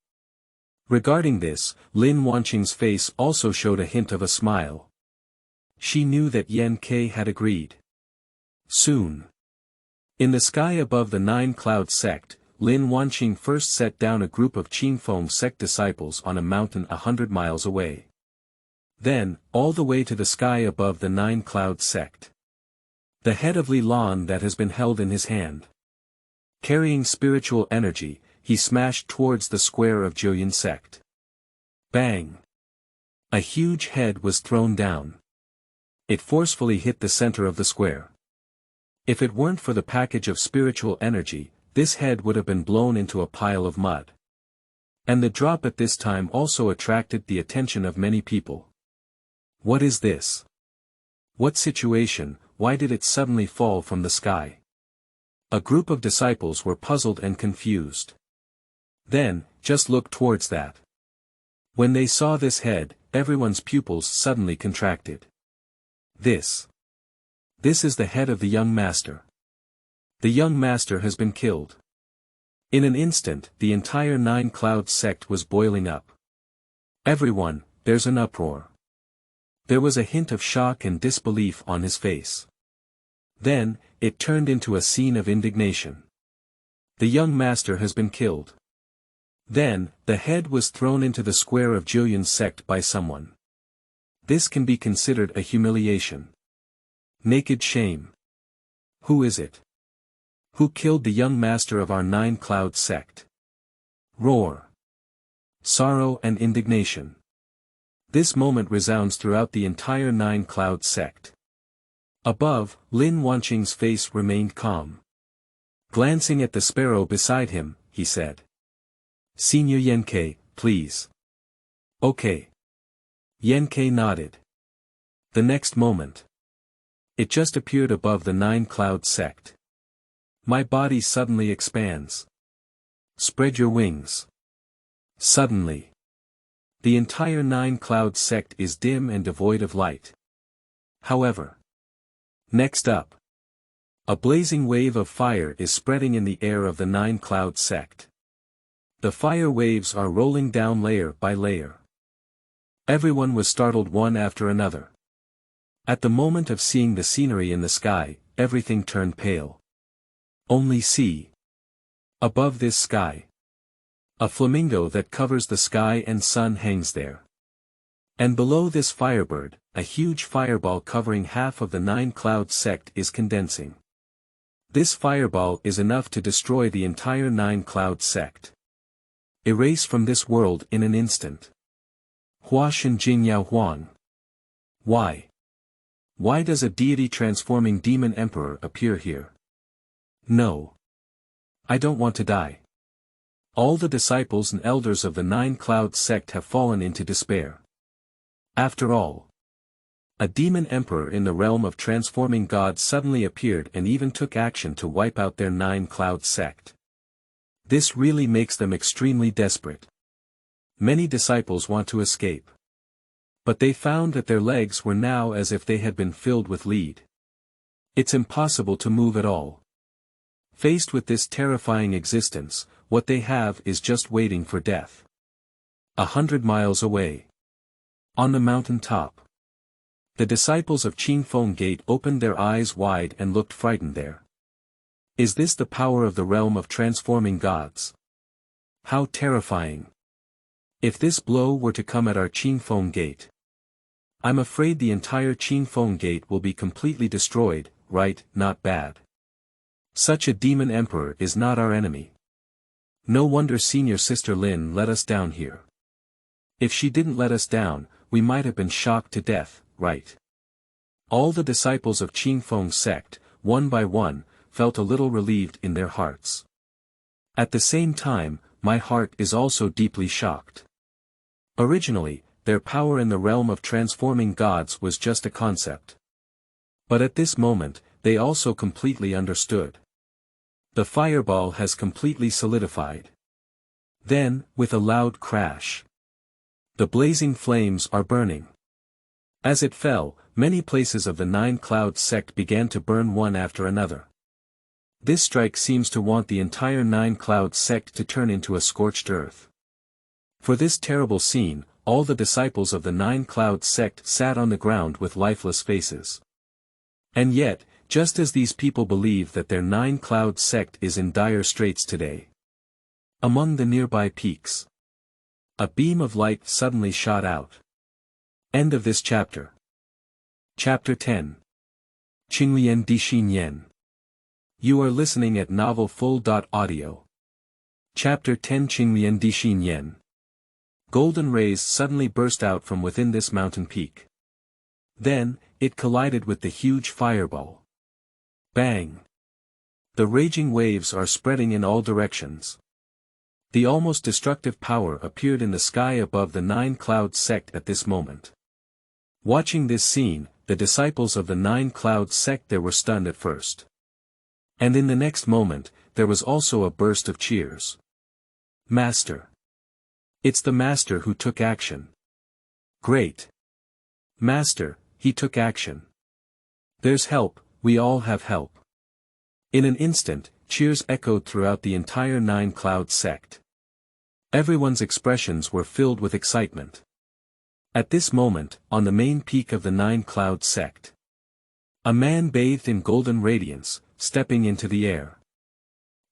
Regarding this, Lin Wanqing's face also showed a hint of a smile. She knew that Yen Ke had agreed. Soon. In the sky above the Nine Cloud Sect, Lin Wanqing first set down a group of Qingfeng sect disciples on a mountain 100 miles away. Then, all the way to the sky above the Nine Cloud Sect. The head of Li Lan that has been held in his hand. Carrying spiritual energy, he smashed towards the square of Julian sect. Bang! A huge head was thrown down. It forcefully hit the center of the square. If it weren't for the package of spiritual energy, this head would have been blown into a pile of mud. And the drop at this time also attracted the attention of many people. What is this? What situation? Why did it suddenly fall from the sky? A group of disciples were puzzled and confused. Then, just look towards that. When they saw this head, everyone's pupils suddenly contracted. This is the head of the young master. The young master has been killed. In an instant, the entire Nine Cloud sect was boiling up. Everyone, there's an uproar. There was a hint of shock and disbelief on his face. Then, it turned into a scene of indignation. The young master has been killed. Then, the head was thrown into the square of Julian's sect by someone. This can be considered a humiliation. Naked shame. Who is it? Who killed the young master of our Nine Cloud sect? Roar. Sorrow and indignation. This moment resounds throughout the entire Nine Cloud sect. Above, Lin Wanqing's face remained calm. Glancing at the sparrow beside him, he said. Senior Yenke, please. Okay. Yenke nodded. The next moment. It just appeared above the Nine Cloud sect. My body suddenly expands. Spread your wings. Suddenly. The entire Nine Cloud sect is dim and devoid of light. However. Next up. A blazing wave of fire is spreading in the air of the Nine Cloud sect. The fire waves are rolling down layer by layer. Everyone was startled one after another. At the moment of seeing the scenery in the sky, everything turned pale. Only see. Above this sky. A flamingo that covers the sky and sun hangs there. And below this firebird, a huge fireball covering half of the Nine Cloud sect is condensing. This fireball is enough to destroy the entire Nine Cloud sect. Erase from this world in an instant. Hua Shen Jing Yao Huang. Why? Why does a deity-transforming demon emperor appear here? No. I don't want to die. All the disciples and elders of the Nine Cloud sect have fallen into despair. After all, a demon emperor in the realm of transforming gods suddenly appeared and even took action to wipe out their Nine Cloud sect. This really makes them extremely desperate. Many disciples want to escape. But they found that their legs were now as if they had been filled with lead. It's impossible to move at all. Faced with this terrifying existence, what they have is just waiting for death. 100 miles away. On the mountain top. The disciples of Qingfeng Gate opened their eyes wide and looked frightened there. Is this the power of the realm of transforming gods? How terrifying. If this blow were to come at our Qingfeng Gate. I'm afraid the entire Qingfeng Gate will be completely destroyed, right? Not bad. Such a demon emperor is not our enemy. No wonder senior sister Lin let us down here. If she didn't let us down, we might have been shocked to death, right? All the disciples of Qingfeng sect, one by one, felt a little relieved in their hearts. At the same time, my heart is also deeply shocked. Originally, their power in the realm of transforming gods was just a concept. But at this moment, they also completely understood. The fireball has completely solidified. Then, with a loud crash, the blazing flames are burning. As it fell, many places of the Nine Cloud sect began to burn one after another. This strike seems to want the entire Nine Cloud sect to turn into a scorched earth. For this terrible scene, all the disciples of the Nine Cloud sect sat on the ground with lifeless faces. And yet, just as these people believe that their Nine Cloud sect is in dire straits today. Among the nearby peaks, a beam of light suddenly shot out. End of this chapter. Chapter 10. Qinglian Dixin Yen. You are listening at novelfull.audio. Chapter 10 Qinglian Dixin Yen. Golden rays suddenly burst out from within this mountain peak. Then, it collided with the huge fireball. Bang! The raging waves are spreading in all directions. The almost destructive power appeared in the sky above the Nine-Cloud Sect at this moment. Watching this scene, the disciples of the Nine-Cloud Sect were stunned at first. And in the next moment, there was also a burst of cheers. Master! It's the Master who took action. Great! Master, he took action. There's help, we all have help. In an instant, cheers echoed throughout the entire Nine-Cloud Sect. Everyone's expressions were filled with excitement. At this moment, on the main peak of the Nine-Cloud Sect, a man bathed in golden radiance, stepping into the air.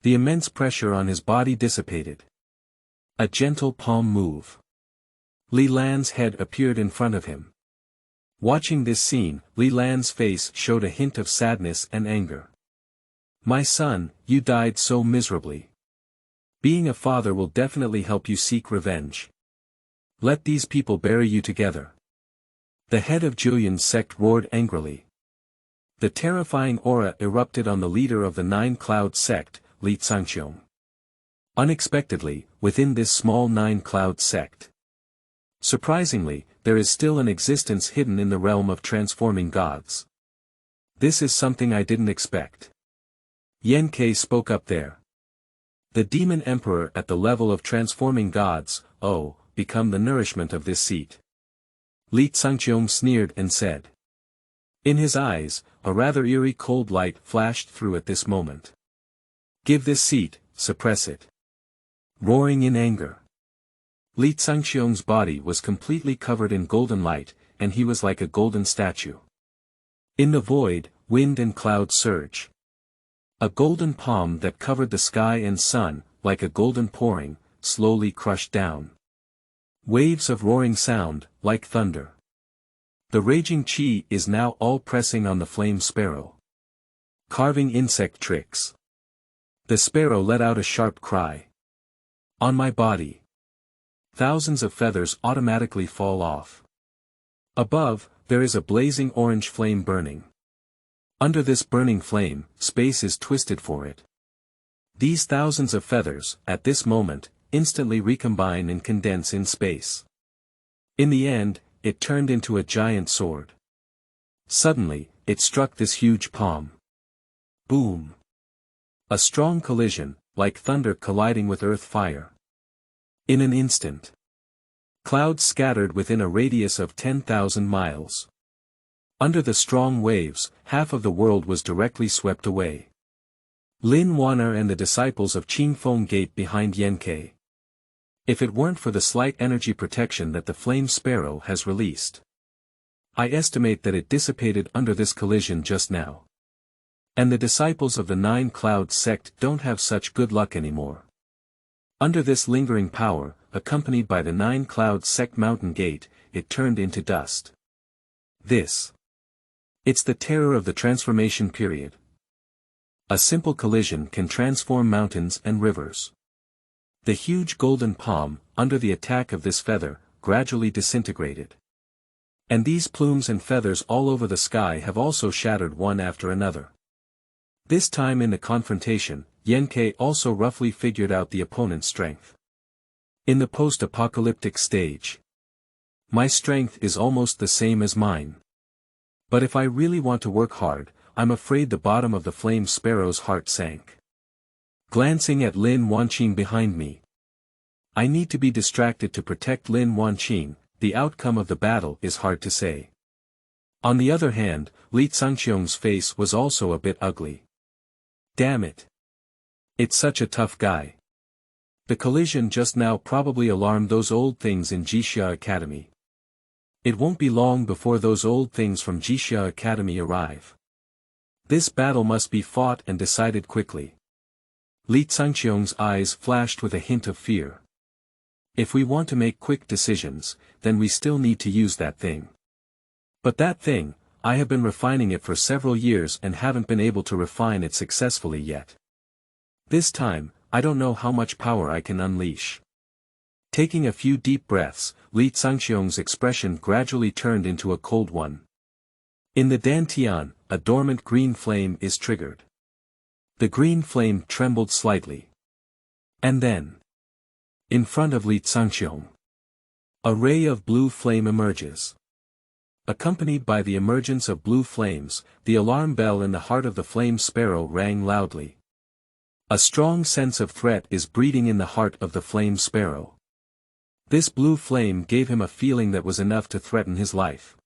The immense pressure on his body dissipated. A gentle palm move. Li Lan's head appeared in front of him. Watching this scene, Li Lan's face showed a hint of sadness and anger. My son, you died so miserably. Being a father will definitely help you seek revenge. Let these people bury you together. The head of Julian's sect roared angrily. The terrifying aura erupted on the leader of the Nine-Cloud Sect, Li Qingxuan. Unexpectedly, within this small Nine-Cloud Sect, surprisingly, there is still an existence hidden in the realm of transforming gods. This is something I didn't expect. Yan Ke spoke up there. The demon emperor at the level of transforming gods, become the nourishment of this seat. Li Qingxuan sneered and said. In his eyes, a rather eerie cold light flashed through at this moment. Give this seat, suppress it. Roaring in anger. Li Qingxuan's body was completely covered in golden light, and he was like a golden statue. In the void, wind and clouds surge. A golden palm that covered the sky and sun, like a golden pouring, slowly crushed down. Waves of roaring sound, like thunder. The raging chi is now all pressing on the flame sparrow. Carving insect tricks. The sparrow let out a sharp cry. On my body. Thousands of feathers automatically fall off. Above, there is a blazing orange flame burning. Under this burning flame, space is twisted for it. These thousands of feathers, at this moment, instantly recombine and condense in space. In the end, it turned into a giant sword. Suddenly, it struck this huge palm. Boom! A strong collision, like thunder colliding with earth fire. In an instant, clouds scattered within a radius of 10,000 miles. Under the strong waves, half of the world was directly swept away. Lin Wan'er and the disciples of Qingfeng gaped behind Yan Ke. If it weren't for the slight energy protection that the flame sparrow has released, I estimate that it dissipated under this collision just now. And the disciples of the Nine-Cloud Sect don't have such good luck anymore. Under this lingering power, accompanied by the Nine-Cloud Sect mountain gate, it turned into dust. It's the terror of the transformation period. A simple collision can transform mountains and rivers. The huge golden palm, under the attack of this feather, gradually disintegrated. And these plumes and feathers all over the sky have also shattered one after another. This time in the confrontation, Yan Ke also roughly figured out the opponent's strength. In the post-apocalyptic stage, my strength is almost the same as mine. But if I really want to work hard, I'm afraid the bottom of the flame sparrow's heart sank. Glancing at Lin Wanqing behind me. I need to be distracted to protect Lin Wanqing, the outcome of the battle is hard to say. On the other hand, Li Qingxuan's face was also a bit ugly. Damn it. It's such a tough guy. The collision just now probably alarmed those old things in Jixia Academy. It won't be long before those old things from Jixia Academy arrive. This battle must be fought and decided quickly. Li Qingxuan's eyes flashed with a hint of fear. If we want to make quick decisions, then we still need to use that thing. But that thing, I have been refining it for several years and haven't been able to refine it successfully yet. This time, I don't know how much power I can unleash. Taking a few deep breaths, Li Qingxuan's expression gradually turned into a cold one. In the Dantian, a dormant green flame is triggered. The green flame trembled slightly. And then, in front of Li Xiangqiong, a ray of blue flame emerges. Accompanied by the emergence of blue flames, the alarm bell in the heart of the flame sparrow rang loudly. A strong sense of threat is breeding in the heart of the flame sparrow. This blue flame gave him a feeling that was enough to threaten his life.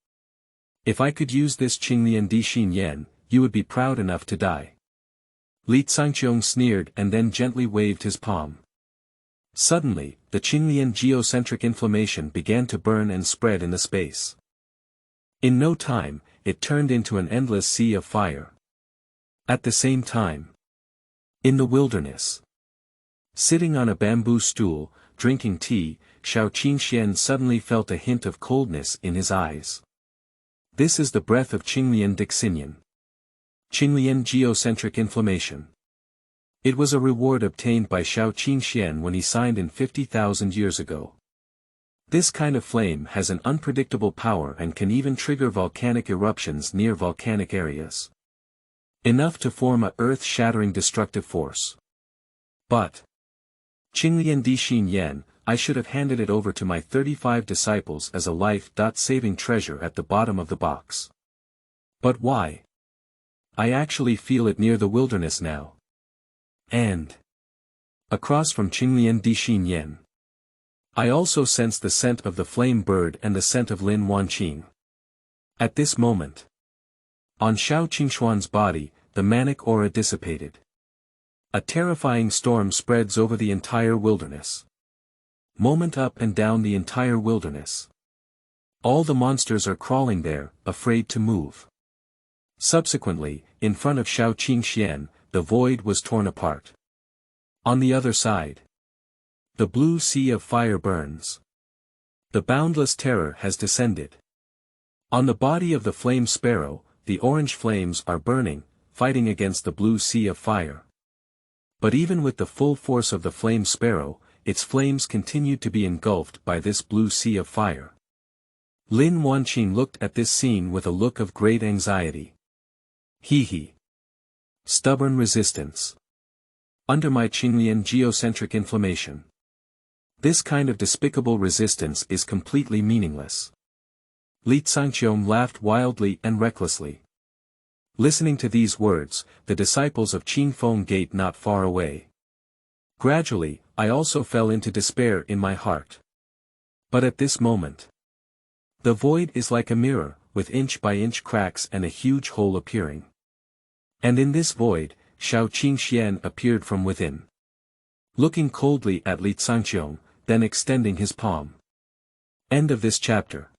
If I could use this Qinglian Dixin Yan, you would be proud enough to die. Li Xiangqiong sneered and then gently waved his palm. Suddenly, the Qinglian geocentric inflammation began to burn and spread in the space. In no time, it turned into an endless sea of fire. At the same time, in the wilderness, sitting on a bamboo stool, drinking tea, Xiao Qingxuan suddenly felt a hint of coldness in his eyes. This is the breath of Qinglian Dixin. Qinglian geocentric inflammation. It was a reward obtained by Xiao Qingxuan when he signed in 50,000 years ago. This kind of flame has an unpredictable power and can even trigger volcanic eruptions near volcanic areas. Enough to form a earth-shattering destructive force. But Qinglian Dixin Yan, I should have handed it over to my 35 disciples as a life-saving treasure at the bottom of the box. But why? I actually feel it near the wilderness now. And across from Qinglian Dixin Yan, I also sense the scent of the flame bird and the scent of Lin Wanqing. At this moment, on Xiao Qingxuan's body, the manic aura dissipated. A terrifying storm spreads over the entire wilderness. Moment up and down the entire wilderness. All the monsters are crawling there, afraid to move. Subsequently, in front of Xiao Qingxuan, the void was torn apart. On the other side, the blue sea of fire burns. The boundless terror has descended. On the body of the flame sparrow, the orange flames are burning, fighting against the blue sea of fire. But even with the full force of the flame sparrow, its flames continued to be engulfed by this blue sea of fire. Lin Wanqing looked at this scene with a look of great anxiety. He. Stubborn resistance. Under my Qinglian geocentric inflammation. This kind of despicable resistance is completely meaningless. Li Xiangqiong laughed wildly and recklessly. Listening to these words, the disciples of Qingfeng Gate not far away. Gradually, I also fell into despair in my heart. But at this moment, the void is like a mirror, with inch-by-inch cracks and a huge hole appearing. And in this void, Xiao Qingxuan appeared from within. Looking coldly at Li Xiangqiong, then extending his palm. End of this chapter.